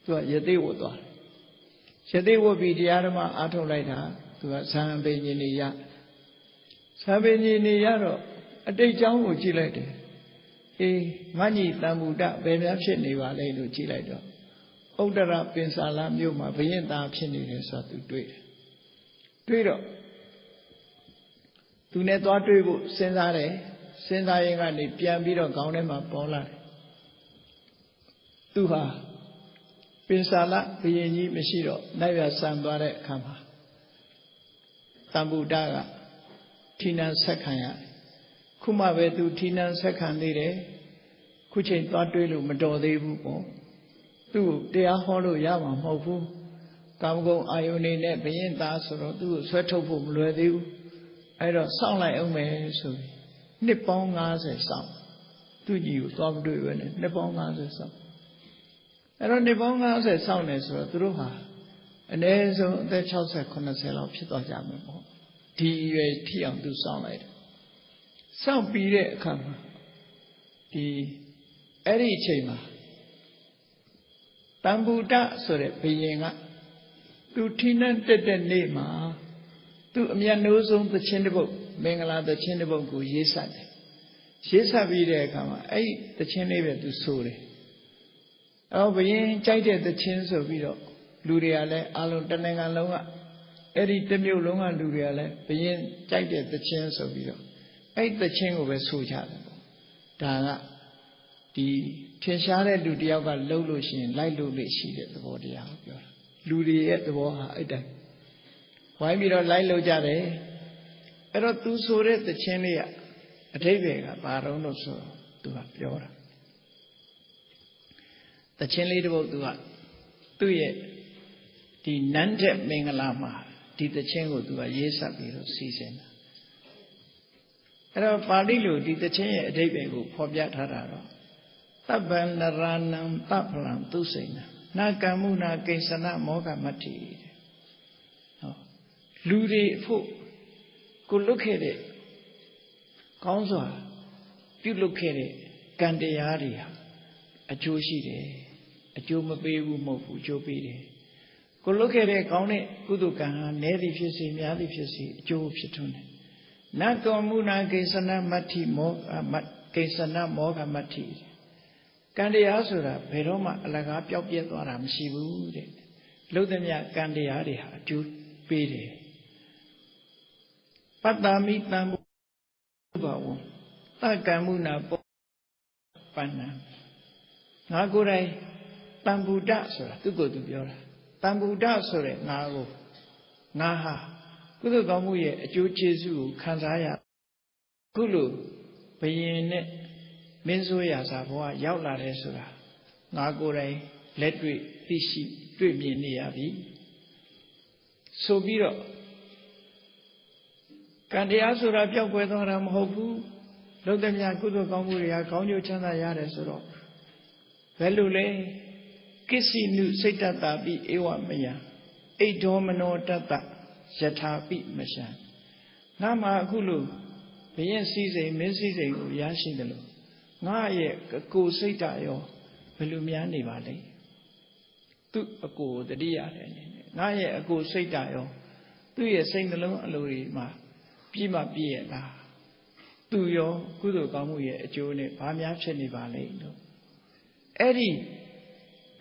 သူကယသိဝတ်သွားတယ်ယသိဝတ်ပြီးတရားဓမ္မအားထုတ်လိုက်တာသူကဇံပင်ကြီးနေရဇံပင်ကြီးနေရတော့အတိတ်ကြောင်းကိုကြည့်လိုက်တယ်အေးငါညီတမ္မုဒ္ဒဘယ်များဖြစ်နေပါလဲလို့ကြည့်လိုက်တော့ဥဒ္ဒရပင်စာလမြို့မှာဘုရင်သားဖြစ်နေတယ်ဆိုတာသူတွေ့တယ်တွေ့တော့သူနဲ့သွားတွေ့ဖို့စဉ်းစားတယ်စဉ်းစားရင်ကနေပြန်ပြီးတော့ခေါင်းထဲမှာပေါ်လာတယ်သူဟာပင်စာလဘုရင်ကြီးမရှိတော့နိုင်ရဆန်သွားတဲ့အခါမှာတမ္ဗုဒ္ဒကဌိနံဆက်ခံရတယ်ခုမှပဲသူဌိနံဆက်ခံသေးတယ်ခုချိန်သွားတွေးလို့မတော်သေးဘူးပေါ့သူ့ကိုတရားဟောလို့ရမှာမဟုတ်ဘူးကာမဂုဏ်အာယုန်နေနဲ့ဘယင်သားဆိုတော့သူ့ကိုဆွဲထုတ်ဖို့မလွယ်သေးဘူးအဲ့တော့စောင့်လိုက်အောင်မယ်ဆိုပြီးနှစ်ပေါင်း90စောင့်သူ့ညီကိုသွားမတွေ့ပဲနဲ့နှစ်ပေါင်း90စောင့်အဲ့တော့နှစ်ပေါင်း90စောင့်နေဆိုတော့သူတို့ဟာအနည်းဆုံးအသက်60 90လောက်ဖြစ်သွားကြမယ်ပေါ့ဒီရွယ်ထိအောင်သူစောင့်လိုက်တယ်စောင့်ပြီးတဲ့အခါမှာအဲ့ဒီအချိန်မှာတမ္ဗုဒ္ဒဆိုတဲ့ဘုရင်ကသူဌိနံတက်တဲ့နေ့မှာသူအမြတ်နိုးဆုံးသချင်းတစ်ပုဒ်မင်္ဂလာသချင်းတစ်ပုဒ်ကိုရေးဆက်တယ်ရေးဆက်ပြီးတဲ့အခါမှာအဲ့ဒီသချင်းလေးပဲသူဆိုတယ်အော်ဘုရင်ကြိုက်တဲ့သချင်းဆိုပြီးတော့လူတွေကလည်းအလုံးတနိုင်ငံလုံးကအဲ့ဒီတစ်မြို့လုံးကလူတွေကလည်းဘုရင်ကြိုက်တဲ့သချင်းဆိုပြီးတော့အဲ့သချင်းကိုပဲဆိုကြတယ်ပေါ့ဒါကဒီထင်ရှားတဲ့လူတယောက်ကလှုပ်လို့ရှိရင်လိုက်လို့လေရှိတဲ့သဘောတရားကိုပြောတာလူတွေရဲ့သဘောဟာအဲ့တိုင်းဝိုင်းပြီးတော့လိုက်လို့ကြတယ်အဲ့တော့သူဆိုတဲ့သချင်းလေးကအဓိပ္ပာယ်ကဘာလို့ဆိုတော့သူကပြောတာသချင်းလေးတစ်ပုဒ်သူ့ရဲ့ဒီနန်းတဲ့မင်္ဂလာမှာဒီသချင်းကိုသူကရေးဆက်ပြီးတော့စီစဉ်တာအဲ့တော့ပါဠိလိုဒီသချင်းရဲ့အဓိပ္ပာယ်ကိုဖော်ပြထားတာတော့သဗ္ဗံနရဏံသဗ္ဗလံသူစိဏနာကမ္မုနာကိဉ္စနမောဂမတ္ထိဟောလူတွေအဖို့ကိုလွတ်ခဲ့တဲ့ကောင်းစွာပြုလုပ်ခဲ့တဲ့ကံတရားတွေဟာအကျိုးရှိတယ်အကျိုးမပေးဘူးမဟုတ်ဘူးအကျိုးပေးတယ်ကိုလွတ်ခဲ့တဲ့ကောင်းတဲ့ကုသိုလ်ကံဟာနည်းသည်ဖြစ်စေများသည်ဖြစ်စေအကျိုးဖြစ်ထွန်းတယ်နကမ္မုနာကိဉ္စနမတ္ထိမောကိဉ္စနမောဂမတ္ထိကံတရားဆိုတာဘယ်တော့မှအလကားပျောက်ပြဲသွားတာမရှိဘူးတဲ့လှုပ်သမျှကံတရားတွေဟာအကျိုးပေးတယ်ပတ္တမိတံဘဝတကမ္မုနာပောပဏ္ဏငါကိုယ်တိုင်တမ္ဗုဒ္ဒဆိုတာသူ့ကိုယ်သူပြောတာတမ္ဗုဒ္ဒဆိုတဲ့ငါကိုငါဟာကုသိုလ်ကောင်းမှုရဲ့အကျိုးကျေးဇူးကိုခံစားရခုလိုဘယင်နဲ့မင်းဆိုးရာဇာဘဝရောက်လာတယ်ဆိုတာငါကိုယ်တိုင်လက်တွေ့သိရှိတွေ့မြင်နေရပြီဆိုပြီးတော့ကံတရားဆိုတာပျောက်ကွယ်သွားတာမဟုတ်ဘူးလုံးသမျှကုသိုလ်ကောင်းမှုတွေကကောင်းကျိုးချမ်းသာရတယ်ဆိုတော့ဘယ်လိုလဲကိစီနုစိတ်တတပိဧဝမယဣဒ္ဓောမနောတတယထာပိမရှံငါမှာအခုလိုဘယင်စည်းစိမ်မင်းစည်းစိမ်ကိုရရှိတယ်လို့ငါရဲ့အကိုစိတ်ဓာတ်ရောဘယ်လိုများနေပါလဲသူ့အကိုတတိယတဲ့အနေနဲ့ငါရဲ့အကိုစိတ်ဓာတ်ရော သူ့ရဲ့စိတ်နှလုံးအလိုတွေမှာပြည့်မှပြည့်ရလားသူရောကုသိုလ်ကောင်းမှုရဲ့အကျိုးနဲ့ဘာများဖြစ်နေပါလိမ့်လို့အဲ့ဒီ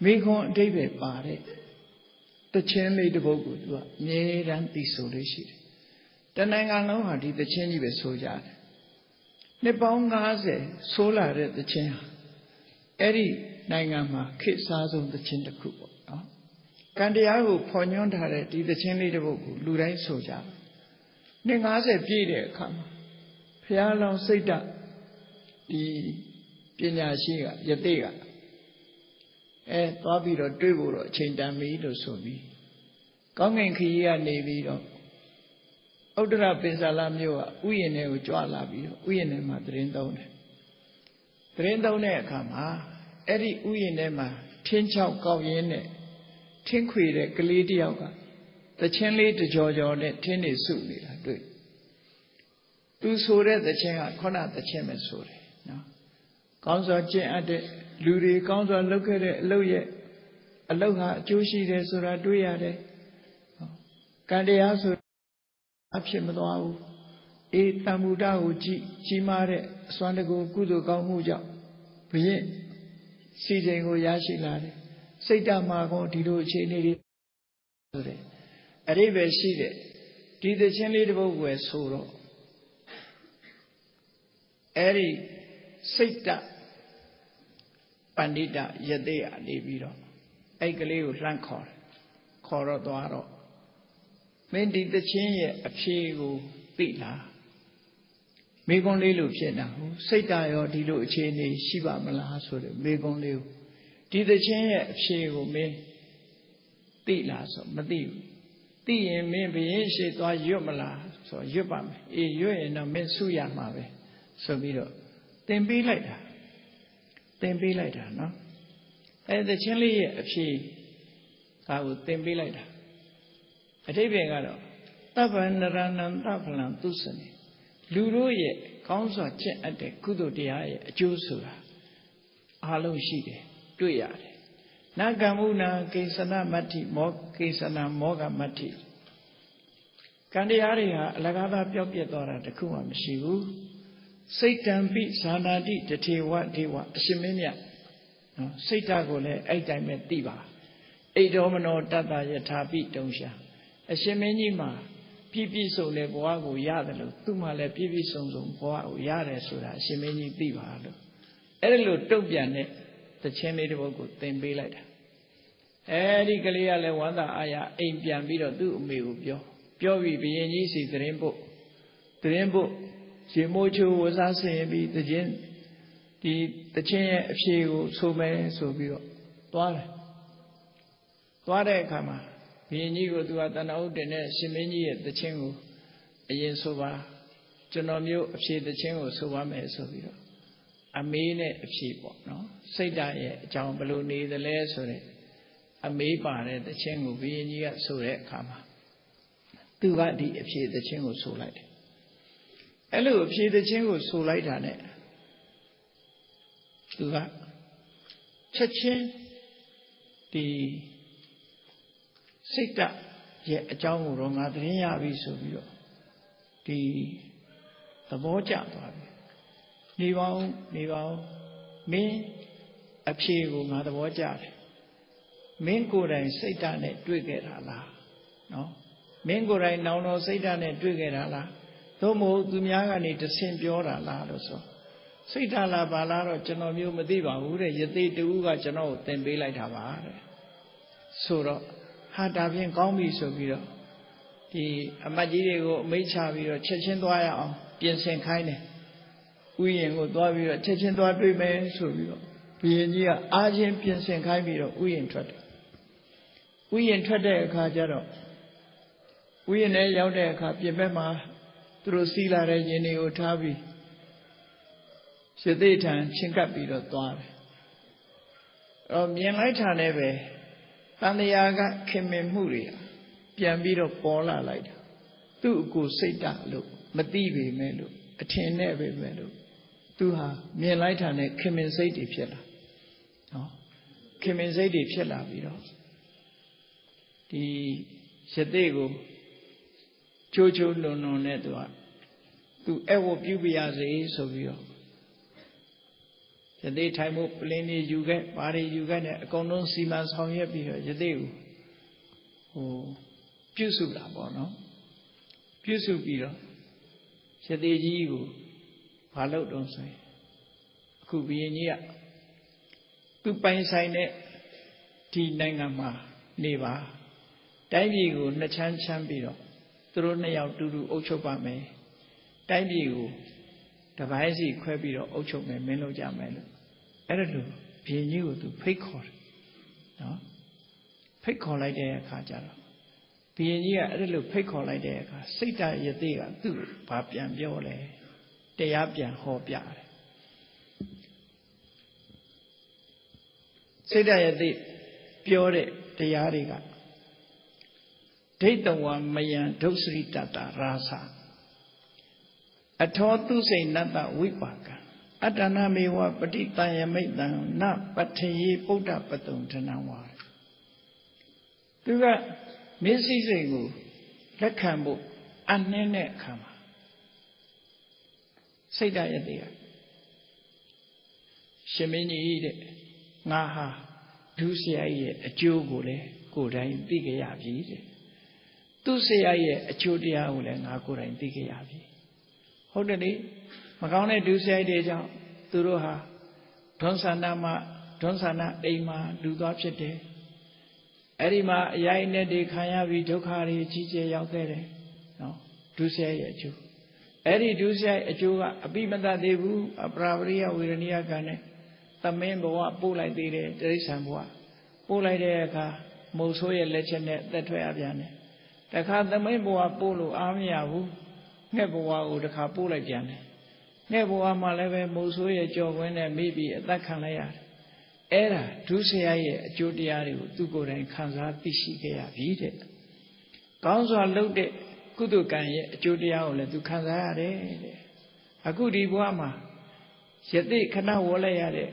မိခွန်းအတိတ်ပဲပါတဲ့တခြင်းလေးတစ်ပုဒ်ကိုသူကအမြဲတမ်းသိဆိုလို့ရှိတယ်တဏ္ဍာငါလုံးဟာဒီတခြင်းကြီးပဲဆိုကြတယ်နှစ်ပေါင်း90ဆိုးလာတဲ့တခြင်းဟာအဲ့ဒီနိုင်ငံမှာခေတ်စားဆုံးတခြင်းတစ်ခုပေါ့နော်ကံတရားကိုဖော်ညွှန်းထားတဲ့ဒီတခြင်းလေးတစ်ပုဒ်ကိုလူတိုင်းဆိုကြတယ်နှစ်90ပြည့်တဲ့အခါမှာဘုရားလောင်းစိတ်ဓာတ်ဒီပညာရှိကယတိကသွားပြီးတော့တွေ့ဖို့တော့အချိန်တန်ပြီလို့ဆိုပြီးကောင်းကင်ခရီးကနေပြီးတော့ဥဒ္ဒရပင်စာလမြို့ကဥယျာဉ်ထဲကိုကြွလာပြီးတော့ဥယျာဉ်ထဲမှာသတင်းသုံးတယ်သတင်းသုံးတဲ့အခါမှာအဲ့ဒီဥယျာဉ်ထဲမှာထင်းချောက်ကောက်ရင်းနဲ့ထင်းခွေတဲ့ကလေးတယောက်ကသချင်းလေးတကြောကြောနဲ့ထင်းနေစုနေတာတွေ့သူဆိုတဲ့သချင်းကခုနသချင်းပဲဆိုတယ်နော်ကောင်းစွာကျင့်အပ်တဲ့လူတွေကောင်းစွာလုပ်ခဲ့တဲ့အလုပ်ရဲ့အလုပ်ဟာအကျိုးရှိတယ်ဆိုတာတွေ့ရတယ်ကံတရားဆိုအဖြစ်မသွားဘူးအေးတမ္မူတကိုကြီးမားတဲ့အစွမ်းတကူကုသိုလ်ကောင်းမှုကြောင့်ဘုရင်စီချိန်ကိုရရှိလာတယ်စိတ်ဓာတ်မှာကောဒီလိုအခြေအနေတွေဆိုတယ်အရိပ်ပဲရှိတဲ့ဒီသချင်းလေးတစ်ပုဒ်ကိုဆိုတော့အဲ့ဒီစိတ်ဓာတ်ပဏိတယတိအနေပြီးတော့အဲ့ကလေးကိုလှမ်းခေါ်တော့သွားတော့မင်းဒီသချင်းရဲ့အဖြေကိုသိလားမိကွန်းလေးလို့ဖြစ်တာဟုတ်စိတ်ဓာတ်ရောဒီလိုအခြေအနေရှိပါမလားဆိုတဲ့မိကွန်းလေးကိုဒီသချင်းရဲ့အဖြေကိုမင်းသိလားဆိုမသိဘူးသိရင်မင်းဘယင်းရှိသွားရွတ်မလားဆိုရွတ်ပါမယ်အေးရွတ်ရင်တော့မင်းဆုရမှာပဲဆိုပြီးတော့သင်ပေးလိုက်တာနော်အဲ့သချင်းလေးရဲ့အဖြေဒါကိုသင်ပေးလိုက်တာအဓိပ္ပာယ်ကတော့တပ္ပန္နရဏံသဖလံသူစနေလူတို့ရဲ့ကောင်းစွာကျင့်အပ်တဲ့ကုသိုလ်တရားရဲ့အကျိုးဆိုတာအားလုံးရှိတယ်တွေ့ရတယ်နကမ္မုနာကိစ္စနာမတ္တိမောကိစ္စနာမောဂမတ္တိကံတရားတွေဟာအလကားသားပျောက်ပြက်သွားတာတခုမှမရှိဘူးစိတ်တံပိဇာနာတိတထေဝဒေဝအရှင်မင်းမြတ်နော်စိတ်ဓာတ်ကိုလည်းအဲ့တိုင်းပဲသိပါဣဒောမနောတတ္တယထာပိတုံရှာအရှင်မင်းကြီးမှာပြည့်ပြည့်စုံတဲ့ဘဝကိုရတယ်လို့သူ့မှာလည်းပြည့်ပြည့်စုံစုံဘဝကိုရတယ်ဆိုတာအရှင်မင်းကြီးသိပါလို့အဲ့ဒီလိုတုံ့ပြန်တဲ့သချင်းလေးတစ်ပုဒ်ကိုသင်ပေးလိုက်တာအဲ့ဒီကလေးကလည်းဝမ်းသာအားရအိမ်ပြန်ပြီးတော့သူ့အမေကိုပြောပြီးဘုရင်ကြီးစီသတင်းပို့ရေမိုးချိုးဝစားဆင်ပြီးဒီသချင်းရဲ့အဖြေကိုဆိုမယ်ဆိုပြီးတော့သွားတဲ့အခါမှာဘုရင်ကြီးကိုသူကတဏှာဥဒ္ဒေနဲ့ရှင်မင်းကြီးရဲ့သချင်းကိုအရင်ဆိုပါကျွန်တော်မျိုးအဖြေသချင်းကိုဆိုပါမယ်ဆိုပြီးတော့အမေးနဲ့အဖြေပေါ့နော်စိတ်ဓာတ်ရဲ့အကြောင်းဘယ်လိုနေသလဲဆိုတဲ့အမေးပါတဲ့သချင်းကိုဘုရင်ကြီးကဆိုတဲ့အခါမှာသူကဒီအဖြေသချင်းကိုဆိုလိုက်တယ်အဲ့လိုအဖြေသချင်းကိုဆိုလိုက်တာနဲ့သူကချက်ချင်းဒီစိတ်ဓာတ်ရဲ့အကြောင်းကိုတော့ငါသတင်းရပြီဆိုပြီးတော့ဒီသဘောကျသွားပြီနေပါဦးမင်းအဖြေကိုငါသဘောကျတယ်မင်းကိုယ်တိုင်စိတ်ဓာတ်နဲ့တွေ့ခဲ့တာလားနော်မင်းကိုယ်တိုင်နောင်တော်စိတ်ဓာတ်နဲ့တွေ့ခဲ့တာလားသို့မဟုတ်သူများကနေတဆင်ပြောတာလားလို့ဆိုစိတ်ဓာတ်လားဘာလားတော့ကျွန်တော်မျိုးမသိပါဘူးတဲ့ယသိတူကကျွန်တော်ကိုသင်ပေးလိုက်တာပါတဲ့ဆိုတော့ဟာဒါဖြင့်ကောင်းပြီဆိုပြီးတော့ဒီအမတ်ကြီးတွေကိုအမိန့်ချပြီးတော့ချက်ချင်းသွားရအောင်ပြင်ဆင်ခိုင်းတယ်ဥယျာဉ်ကိုသွားပြီးတော့ချက်ချင်းသွားတွေ့မယ်ဆိုပြီးတော့ဘုရင်ကြီးကအားချင်းပြင်ဆင်ခိုင်းပြီးတော့ဥယျာဉ်ထွက်တယ်ဥယျာဉ်ထွက်တဲ့အခါကျတော့ဥယျာဉ်ထဲရောက်တဲ့အခါပြင်ဘက်မှာသူတို့စီးလာတဲ့ရင်တွေကိုထားပြီးရသေထံချင်းကပ်ပြီးတော့သွားတယ်မြင်လိုက်တာနဲ့ပဲတန်လျာကခင်မင်မှုတွေပြန်ပြီးတော့ပေါ်လာလိုက်တာသူ့အကိုစိတ်ဓာတ်လို့မသိပေမဲ့လို့အထင်နဲ့ပဲပဲလို့သူဟာမြင်လိုက်တာနဲ့ခင်မင်စိတ်တွေဖြစ်လာနော်ခင်မင်စိတ်တွေဖြစ်လာပြီးတော့ဒီရသေကို ချိုးချိုးလွန်လွန်နဲ့သူအဲ့ဝပြုပြရစေဆိုပြီးတော့ယသိထိုင်မှုပလင်းတွေယူခဲ့ဘာတွေယူခဲ့နဲ့အကုန်လုံးစီမံဆောင်ရွက်ပြီးတော့ယသိကိုပြုစုတာပေါ့နော်ပြုစုပြီးတော့ယသိကြီးကိုဘာလုပ်တော့ဆိုရင်အခုဘုရင်ကြီးကသူပိုင်ဆိုင်တဲ့ဒီနိုင်ငံမှာနေပါတိုင်းပြည်ကိုနှစ်ချမ်းချမ်းပြီးတော့သူတို့နှစ်ယောက်တူတူအုပ်ချုပ်ပါမယ်တိုင်းပြည်ကိုတပိုင်းစီခွဲပြီးတော့အုပ်ချုပ်မယ်မင်းလုပ်ကြမယ်လို့အဲ့ဒါလို့ဘုရင်ကြီးကိုသူဖိတ်ခေါ်တယ်နော်ဖိတ်ခေါ်လိုက်တဲ့အခါကျတော့ဘုရင်ကြီးကအဲ့ဒါလို့ဖိတ်ခေါ်လိုက်တဲ့အခါစိတ်တရသေးကသူ့ဘာပြန်ပြောလဲတရားပြန်ဟောပြတယ်စိတ်တရသေးပြောတဲ့တရားတွေကဒိဋ္ဌဝမယံဒုစရိတတရာသအထောသူစိဏတ္တဝိပါကံအတ္တနာမေဝပฏิတံယမိတ်တံနပထယေပုဒ္ဓပတုံထနံဝါသူကမင်းစည်းစိမ်ကိုလက်ခံဖို့အနှင်းတဲ့အခါမှာစိတ်ဓာတ်ရတဲ့ရှင်မင်းကြီးတဲ့ငါဟာဒုစရိုက်ရဲ့အကျိုးကိုလည်းကိုယ်တိုင်သိကြရပြီတဲ့သူစရိုက်ရဲ့အကျိုးတရားကိုလည်းငါကိုယ်တိုင်သိကြရပြီဟုတ်တယ်လေမကောင်းတဲ့ဒုစရိုက်တွေကြောင့်သူတို့ဟာဒွန်းဆန္ဒအိမ်မှာလူသွားဖြစ်တယ်အဲ့ဒီမှာအရိုက်နဲ့တွေခံရပြီးဒုက္ခတွေကြီးကျယ်ရောက်ခဲ့တယ်နော်ဒုစရိုက်ရဲ့အကျိုးအဲ့ဒီဒုစရိုက်အကျိုးကအပိမတတ်သေးဘူးအပရာပရိယဝေရဏိယကံနဲ့သမင်းဘဝပို့လိုက်သေးတယ်တိရစ္ဆာန်ဘဝပို့လိုက်တဲ့အခါမုတ်ဆိုးရဲ့လက်ချက်နဲ့သက်ထွက်ရပြန်တယ်တခါသမင်းဘဝပို့လို့အားမရဘူးငှက်ဘဝကိုတခါပို့လိုက်ပြန်တယ်ငှက်ဘဝမှာလည်းပဲမုတ်ဆိုးရဲ့ကြော်ကွင်းနဲ့မိပြီးအသက်ခံလိုက်ရတယ်အဲ့ဒါဒုစရိုက်ရဲ့အကျိုးတရားတွေကိုသူကိုယ်တိုင်ခံစားသိရှိခဲ့ရပြီတဲ့ကောင်းစွာလုပ်တဲ့ကုသကံရဲ့အကျိုးတရားကိုလည်းသူခံစားရတယ်တဲ့အခုဒီဘဝမှာယသိခဏဝေါ်လိုက်ရတဲ့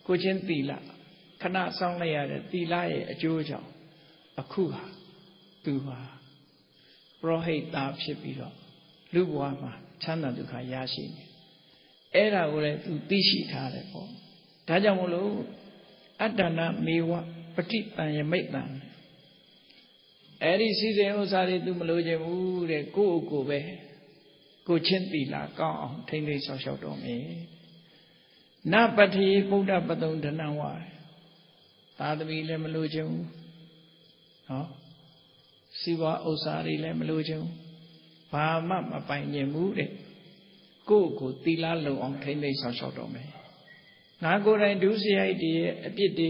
ကိုချင်းသီလခဏဆောင်းလိုက်ရတဲ့သီလရဲ့အကျိုးကြောင့်အခုဟာသူဟာပရောဟိတ်သားဖြစ်ပြီးတော့လူဘဝမှာချမ်းသာဒုက္ခရရှိနေအဲ့ဒါကိုလည်းသူသိရှိထားတယ်ပေါ့ဒါကြောင့်မို့လို့အတ္တနာမေဝပฏิတံယမိတ်တံအဲ့ဒီစီစဉ်ဥစ္စာတွေသူမလိုချင်ဘူးတဲ့ကိုယ့်ကိုယ်ပဲကိုချင်းသီလကောင်းအောင်ထိမ့်သိမ်းဆောင်ရှောက်တော်မယ်နပထယေပုဒ္ဓပတုံဒနံဝါသာသမီလည်းမလိုချင်ဘူးနော်စီးပွားဥစ္စာတွေလည်းမလိုချင်ဘူးဘာမှမပိုင်ချင်ဘူးတဲ့ကိုယ့်ကိုယ်သီလလုံအောင်ထိမ့်သိမ်းဆောင်ရှောက်တော်မယ်ငါကိုယ်တိုင်ဒုစရိုက်တွေရဲ့အပြစ်တွေ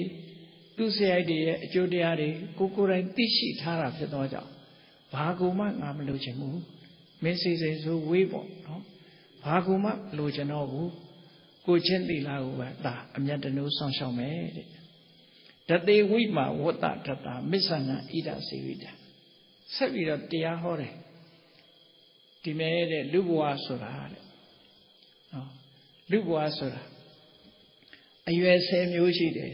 သူစရိုက်တွေရဲ့အကျိုးတရားတွေကိုယ်တိုင်သိရှိထားတာဖြစ်သောကြောင့်ဘာကူမှငါမလိုချင်ဘူးမင်းစိစိဆိုဝေးပေါ့နော်ဘာကူမှလိုချင်တော့ဘူးကိုချင်းသီလကိုပဲဒါအမြတ်တနိုးဆောင်ရှောက်မယ်တဲ့တသေဝိမာဝတ္တတတမစ္ဆနံဣဒစေဝိတံဆက်ပြီးတော့တရားဟောတယ်ဒီမဲ့တဲ့လူဘဝဆိုတာတဲ့နော်လူဘဝဆိုတာအရွယ်10မျိုးရှိတယ်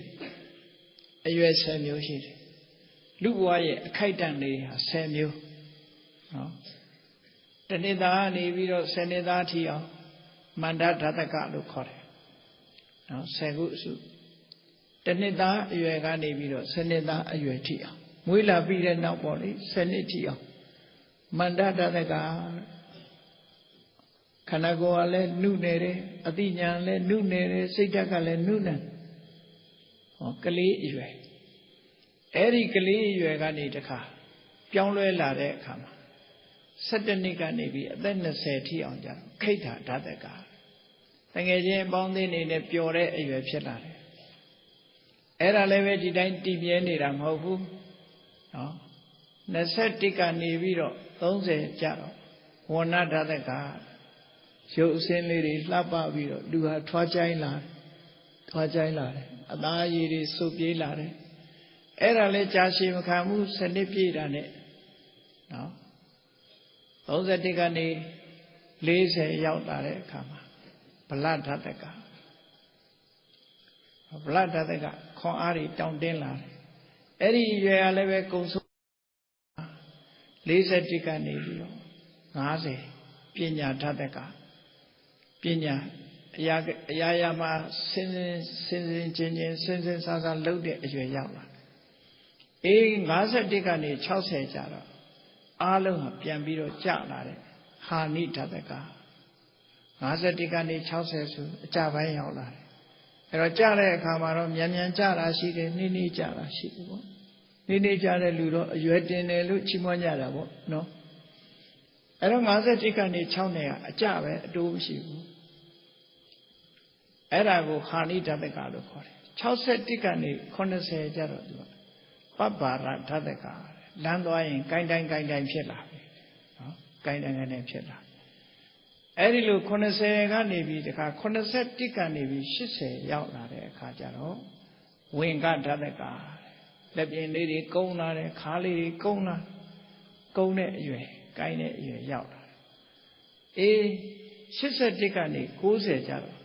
အရွယ်10မျိုးရှိတယ်လူဘဝရဲ့အခိုက်အတန့်တွေဟာ10မျိုးနော်တနှစ်သားနေပြီးတော့10နှစ်သားထီအောင်မန္တဓာတကလို့ခေါ်တယ်နော်10ခုအစုတနှစ်သားအရွယ်ကနေပြီးတော့10နှစ်သားအရွယ်ထီအောင်မွေးလာပြီးတဲ့နောက်ပေါ့လေ10နှစ်ထီအောင်မန္တဓာတကခန္ဓာကိုယ်ကလည်းနုနေတယ်အသိဉာဏ်လည်းနုနေတယ်စိတ်ဓာတ်ကလည်းနုနေဟောကလေးအရွယ်အဲ့ဒီကလေးအရွယ်ကနေတခါပြောင်းလဲလာတဲ့အခါမှာ17နှစ်ကနေပြီးအသက်20ထိအောင်ကြာခိဋ္ဌာဓာတကတကယ်ချင်းပေါင်းသင်းနေတဲ့ပျော်တဲ့အရွယ်ဖြစ်လာတယ်အဲ့ဒါလည်းပဲဒီတိုင်းတည်မြဲနေတာမဟုတ်ဘူးနော်21ကနေပြီးတော့30ကြာတော့ဝဏဓာတကရုပ်အစင်းလေးတွေလှပပြီးတော့လူဟာထွားကြိုင်းလာတယ်အသားရည်တွေစုပ်ပြေးလာတယ်အဲ့ဒါလဲကြာရှည်မခံဘူးစနစ်ပြည့်တာနဲ့နော်31ကနေ40ရောက်လာတဲ့အခါမှာဗလဓာတကခွန်အားတွေတောင့်တင်းလာတယ်အဲ့ဒီရွယ်ကလည်းပဲကုံဆုံး41ကနေပြီးတော့ 50ပညာဓာတကပညာအရာမှာစင်စားစားလှုပ်တဲ့အရွယ်ရောက်လာအေး51ကနေ60ကျတော့အားလုံးဟာပြန်ပြီးတော့ကျလာတယ်ဟာနိဓာတက51ကနေ60ဆိုအကျပိုင်းရောက်လာတယ်အဲ့တော့ကျတဲ့အခါမှာတော့မြန်ကျတာရှိတယ်နှင်းကျတာရှိတယ်ပေါ့နှင်းကျတဲ့လူတော့အရွယ်တင်တယ်လို့ချီးမွမ်းကြတာပေါ့နော်အဲ့တော့51ကနေ6နဲ့ကအကျပဲအတိုးမရှိဘူးအဲ့ဒါကိုဟာနိဓာတကလို့ခေါ်တယ်61ကနေ80ကျတော့သူကပပ္ပါရဓာတကလမ်းသွားရင်ကိုင်းတိုင်းဖြစ်လာပြီနော်ကိုင်းတိုင်းဖြစ်လာအဲ့ဒီလို80ကနေပြီးတခါ81ကနေပြီး80ရောက်လာတဲ့အခါကျတော့ဝင်ကဓာတကလက်ပြင်လေးတွေကုန်းလာတယ်ခါလေးတွေကုန်းတဲ့အရွယ်ကိုင်းတဲ့အရွယ်ရောက်လာတယ်အေး81ကနေ90ကျတော့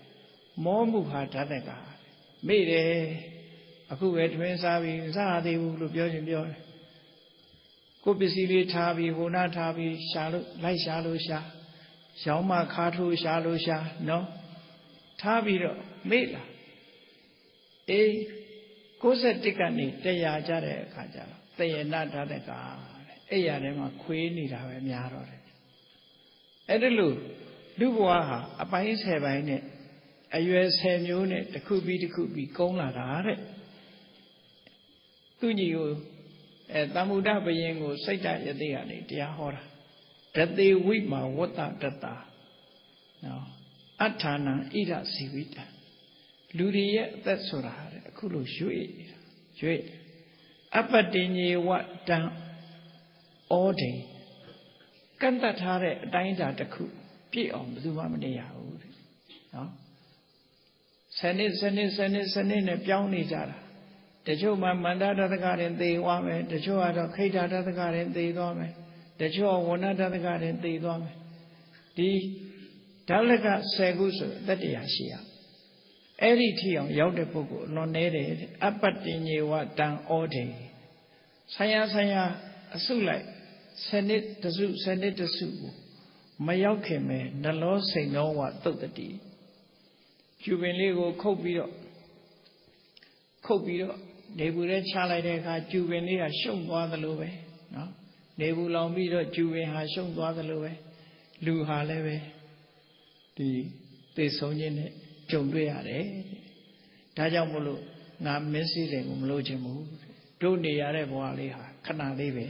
မောမှုဟာဓာတကမေ့တယ်အခုပဲတွင်စားပြီးမစားသေးဘူးလို့ပြောရင်ပြောတယ်ကိုပစ္စည်းလေးထားပြီးဟိုနာထားပြီးရှာလို့လိုက်ရှာလို့ရှာရောင်းမခါထိုးရှာလို့ရှာနော်ထားပြီးတော့မေ့လာအေး61ကနေ100ကျတဲ့အခါကျတော့တယနာဓာတကအဲ့ရထဲမှာခွေးနေတာပဲများတော့တယ်အဲ့ဒါလို့လူဘဝဟာအပိုင်း10ပိုင်းနဲ့အရွယ်10မျိုးနဲ့တစ်ခုပြီးတစ်ခုပြီးကုန်းလာတာတဲ့သူညီကိုတမ္မုဒ္ဒဘယင်ကိုစိတ်တရသေးကနေတရားဟောတာဒသေဝိမာဝတ္တတတနော်အဋ္ဌာနံဣဒဇီဝိတံလူတွေရဲ့အသက်ဆိုတာတဲ့အခုလိုရွေ့အပတ္တိညေဝတံဩဒေကန့်တတ်ထားတဲ့အတိုင်းအတာတစ်ခုပြည့်အောင်ဘယ်သူမှမနေရဘူးတဲ့နော်စနစ်နဲ့ပြောင်းနေကြတာတချို့မှမန္တဓာတကရင်သေသွားမယ်တချို့ကတော့ခိဋ္ဌဓာတကရင်သေသွားမယ်တချို့ဝဏ္ဏဓာတကရင်သေသွားမယ်ဒီဓာလက10ခုဆိုအတ္တရာရှိရအဲ့ဒီထီအောင်ရောက်တဲ့ပုဂ္ဂိုလ်လွန်နေတယ်အပတ္တိညေဝတံဩဒေဆိုင်ရာအစုလိုက်စနစ်တစုကိုမရောက်ခင်မဲ့နှလောစိန်သောဝသုတ်တတိကျူပင်လေးကိုခုတ်ပြီးတော့နေဘူးထဲချလိုက်တဲ့အခါကျူပင်လေးကရှုံသွားသလိုပဲနော်နေဘူးလောင်ပြီးတော့ကျူပင်ဟာရှုံသွားသလိုပဲလူဟာလည်းပဲဒီသိဆုံးခြင်းနဲ့ကြုံတွေ့ရတယ်ဒါကြောင့်မို့လို့ငါမင်းစည်းတယ်ကိုမလို့ချင်ဘူးတို့နေရတဲ့ဘဝလေးဟာခဏလေးပဲ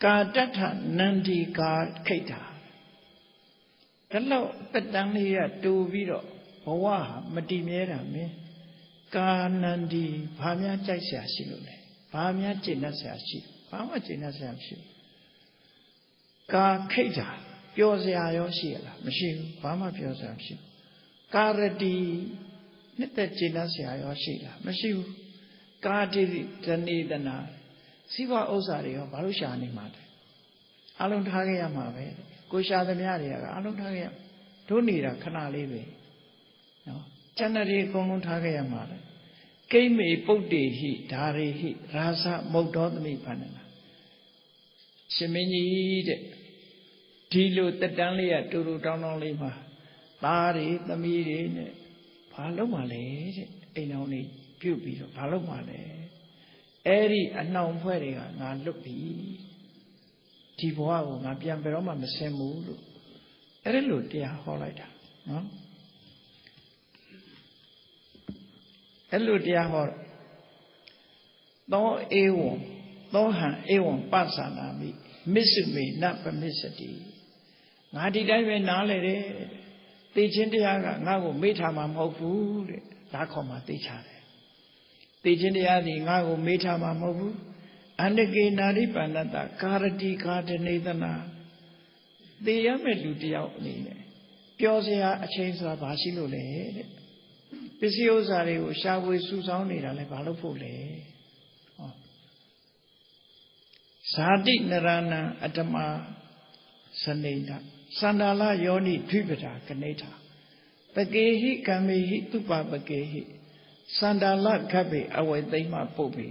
ကာတထနန္ဒီကာခိတ်တာဒါတော့တတန်းလေးကတူပြီးတော့ဘဝဟာမတည်မြဲတာမင်းကာနန္ဒီဘာများကြိုက်เสียရှိလို့လဲဘာများကျင့်တတ်เสียရှိဘာမှကျင့်တတ်เสียမရှိကာခိတ်တာပြောเสียရောရှိရလားမရှိဘူးဘာမှပြောเสียမရှိဘူးကာရတိနှစ်သက်ကျင့်တတ်เสียရောရှိလားမရှိဘူးကာတိတဏိတနာစိဘဥစ္စာတွေရောဘာလို့ရှာနေမှာလဲအလုံးထားခဲ့ရမှာပဲကိုရှာသမျှတွေကအလုံးထားခဲ့ရတို့နေတာခဏလေးပဲနော်ကျန်တဲ့အကုန်လုံးထားခဲ့ရမှာလေကိမေပုတ်တေဟိဓာရေဟိရာသမုတ်တော်သမိဖန္နနာရှင်မင်းကြီးတဲ့ဒီလိုတက်တန်းလေးကတူတူတောင်းတောင်းလေးမှာသားတွေသမီးတွေနဲ့ဘာလုပ်မှလဲတဲ့အိမ်တော်လေးပြုတ်ပြီးတော့ဘာလုပ်မှလဲအဲ့ဒီအနှောင်ဖွဲ့တွေကငါလွတ်ပြီဒီဘဝကိုငါပြန်ဘယ်တော့မှမဆင်းဘူးလို့အဲ့ဒီလိုတရားဟောလိုက်တာနော်အဲ့လိုတရားဟောသောဧဝံသောဟံဧဝံပသနာမိမစ္စုမေနပမစ္စတိငါဒီတိုင်းပဲနားလေတယ်သိချင်းတရားကငါ့ကိုမေ့ထားမှာမဟုတ်ဘူးတဲ့ဒါခေါ်မှသိချတယ်သိချင်းတရားဒီငါ့ကိုမေ့ထားမှာမဟုတ်ဘူးအန္တကေနာရိပန္နတကာရတိကာတနေသနာသိရမဲ့လူတယောက်အနေနဲ့ပြောစရာအချိန်ဆိုတာဘာရှိလို့လဲတဲ့ပစ္စည်းဥစ္စာတွေကိုရှာဖွေစုဆောင်းနေတာလဲဘာလို့ဖို့လဲဟောဇာတိနရဏံအတ္တမစနေတသန္တာလယောနိဓိပတာကနေထာပကေဟိကံမေဟိသူပပကေဟိသန္တာလခတ်ပေအဝိသိမ့်မှပုတ်ပေ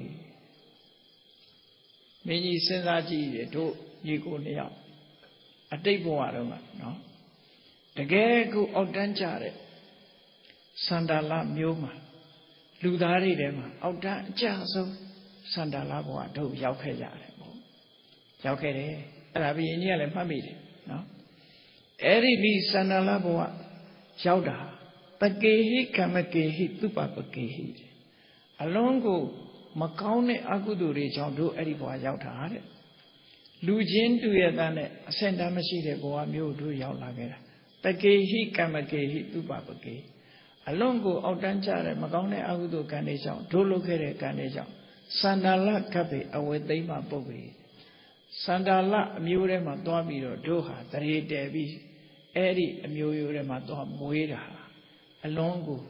မင်းကြီးစဉ်းစားကြည့်တယ်တို့ညီကိုနှစ်ယောက် အတိတ်ဘဝတော့ကနော်တကယ်ကိုအောက်တန်းကြတဲ့စန္ဒာလမျိုးမှာလူသားတွေထဲမှာအောက်တန်းအကျဆုံးစန္ဒာလဘဝတို့ရောက်ခဲ့ကြတယ်ပေါ့ရောက်ခဲ့တယ်အဲ့ဒါဘုရင်ကြီးကလည်းမှတ်မိတယ်နော်အဲ့ဒီဒီစန္ဒာလဘဝရောက်တာပကေဟိကမကေဟိသူပပကေဟိအလုံးကိုမကောင်းတဲ့အကုသိုလ်တွေကြောင့်တို့အဲ့ဒီဘဝရောက်တာတဲ့လူချင်းတူရတဲ့နဲ့အဆင့်တန်းမရှိတဲ့ဘဝမျိုးတို့ရောက်လာခဲ့တာပကေဟိကမကေဟိသူပပကေအလုံးကိုအောက်တန်းကြတဲ့မကောင်းတဲ့အကုသိုလ်ကံတွေကြောင့်တို့လုပ်ခဲ့တဲ့ကံတွေကြောင့်စန္ဒာလကပ်ပေအဝေသိမ့်မှပုတ်ပေစန္ဒာလအမျိုးထဲမှာသွားပြီးတော့တို့ဟာတရေတဲပြီးအဲ့ဒီအမျိုးရိုးထဲမှာသွားမွေးတာအလုံးကို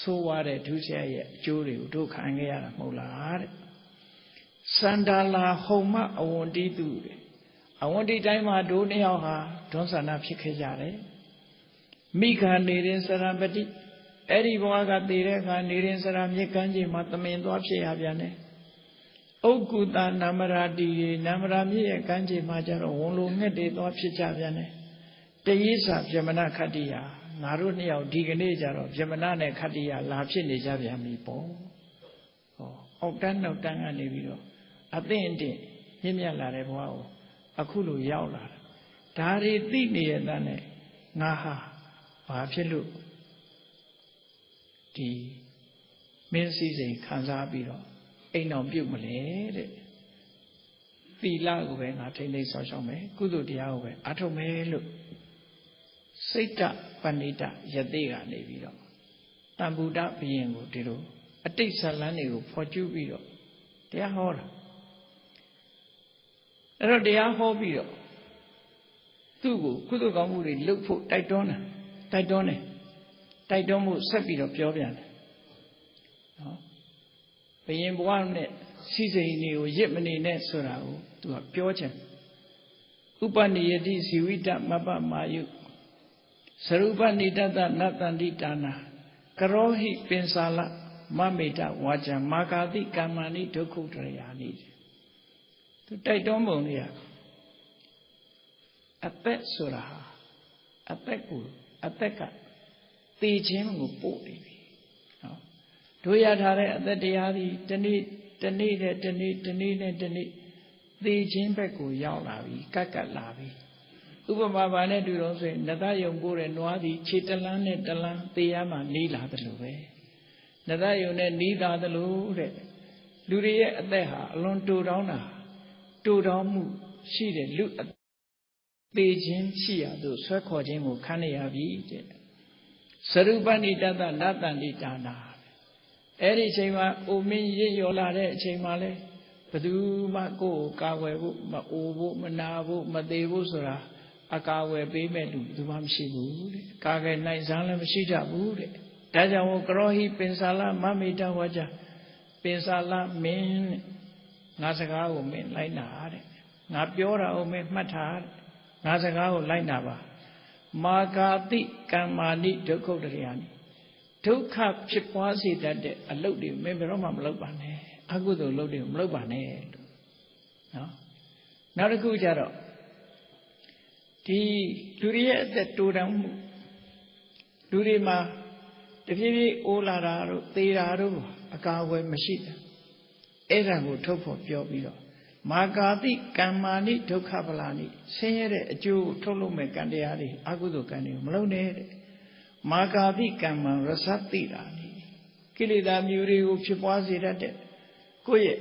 ဆိုးဝါးတဲ့ဒုစရိုက်ရဲ့အကျိုးတွေကိုတို့ခံခဲ့ရတာမဟုတ်လားတဲ့စန္ဒာလာဟုံမအဝန္တိတုအဝန္တိတိုင်းမှာတို့နှစ်ယောက်ဟာဒွန်းဆန္ဒဖြစ်ခဲ့ကြတယ်မိခာနေရင်စရပတိအဲ့ဒီဘဝကတည်တဲ့အခါနေရင်စရမြစ်ကမ်းခြေမှာသမင်သွားဖြစ်ရပြန်တယ်ဥက္ကုတနာမရာတိနာမရာမြစ်ရဲ့ကမ်းခြေမှာကျတော့ဝန်လိုငှက်တွေသွားဖြစ်ကြပြန်တယ်တရိစ္ဆာဗြဟ္မဏခတ္တိယငါတို့နှစ်ယောက်ဒီကနေ့ကျတော့ဗြဟ္မဏနဲ့ခတ္တိယလာဖြစ်နေကြပြန်ပြီပေါ့ဟောအောက်တန်းနောက်တန်းကနေပြီးတော့အသင့်အတင့်မြင့်မြတ်လာတဲ့ဘဝကိုအခုလိုရောက်လာတာဒါတွေသိနေရတဲ့နဲ့ငါဟာဘာဖြစ်လို့ဒီမင်းစည်းစိမ်ခံစားပြီးတော့အိမ်တော်ပြုတ်မလဲတဲ့သီလကိုပဲငါထိမ့်သိမ်းဆောင်ရှောက်မယ်ကုသိုလ်တရားကိုပဲအားထုတ်မယ်လို့စိတ်တပဏိတယတိကနေပြီးတော့တံဗုဒ္ဓဘုရင်ကိုဒီလိုအတိတ်ဇာလန်းတွေကိုဖော်ကျူးပြီးတော့တရားဟောတာအဲ့တော့တရားဟောပြီးတော့သူ့ကိုကုသိုလ်ကောင်းမှုတွေလုပ်ဖို့တိုက်တွန်းတယ်တိုက်တွန်းမှုဆက်ပြီးတော့ပြောပြန်တယ်နော်ဘုရင်ဘဝနဲ့စီစိန်တွေကိုရစ်မနေနဲ့ဆိုတာကိုသူကပြောချင်ဥပနိယတိဇီဝိတမပ္ပမာယုစရုပနိတတနတန္တိတာနာကရောဟိပင်စာလမမေတဝါကြံမာကာတိကမ္မာနိဒုက္ခုတရယာနိသူတိုက်တွန်းပုံလေးကအသက်ဆိုတာအသက်ကသေခြင်းကိုပို့နေပြီနော်တို့ရထားတဲ့အသက်တရားဒီတနေ့နဲ့တနေ့သေခြင်းဘက်ကိုရောက်လာပြီကတ်လာပြီဥပမာပါနဲ့တူတော့ဆိုရင်နတ်သားယုံပို့တဲ့နွားသည်ခြေတလန်းနဲ့တလန်းသေရမှနီးလာတယ်လို့ပဲနတ်သားယုံနဲ့နီးလာတယ်လို့တဲ့လူတွေရဲ့အသက်ဟာအလွန်တူတောင်းမှုရှိတဲ့လူသေခြင်းရှိရသို့ဆွဲခေါ်ခြင်းကိုခံရရပြီတဲ့စရုပဏိတတနတန္တိတာနာအဲ့ဒီအချိန်မှာအိုမင်းရစ်ရော်လာတဲ့အချိန်မှာလဲဘယ်သူမှကိုယ်ကိုကာကွယ်ဖို့မအိုဖို့မနာဖို့မသေးဖို့ဆိုတာအကာအကွယ်ပေးမဲ့လူဘယ်သူမှမရှိဘူးတဲ့ကာကွယ်နိုင်စမ်းလည်းမရှိကြဘူးတဲ့ဒါကြောင့်ကရောဟိပင်စာလမမေတ္တဝါကြပင်စာလမင်းတဲ့ငါစကားကိုမင်းလိုက်နာတဲ့ငါပြောတာကိုမင်းမှတ်ထားတဲ့ငါစကားကိုလိုက်နာပါမာကာတိကမ္မာနိဒုက္ခုတရယာနိဒုက္ခဖြစ်ပွားစေတတ်တဲ့အလုပ်တွေမင်းဘယ်တော့မှမလုပ်ပါနဲ့အကုသိုလ်လုပ်တွေကိုမလုပ်ပါနဲ့လို့နော်နောက်တစ်ခုကျတော့ဒီလူတွေရဲ့အသက်တိုးတောင်မှုလူတွေမှာတဖြည်းဖြည်းအိုးလာတာတို့သေတာတို့အကာအကွယ်မရှိတယ်အဲ့ဒါကိုထုတ်ဖို့ပြောပြီးတော့မာကာတိကမ္မာနိဒုက္ခပလာနိဆင်းရဲတဲ့အကျိုးကိုထုတ်လို့မဲ့ကံတရားတွေအကုသိုလ်ကံတွေမလုပ်နဲ့တဲ့မာကာတိကမ္မံရသတိတာနိကိလေသာမျိုးတွေကိုဖြစ်ပွားစေတတ်တဲ့ကိုယ့်ရဲ့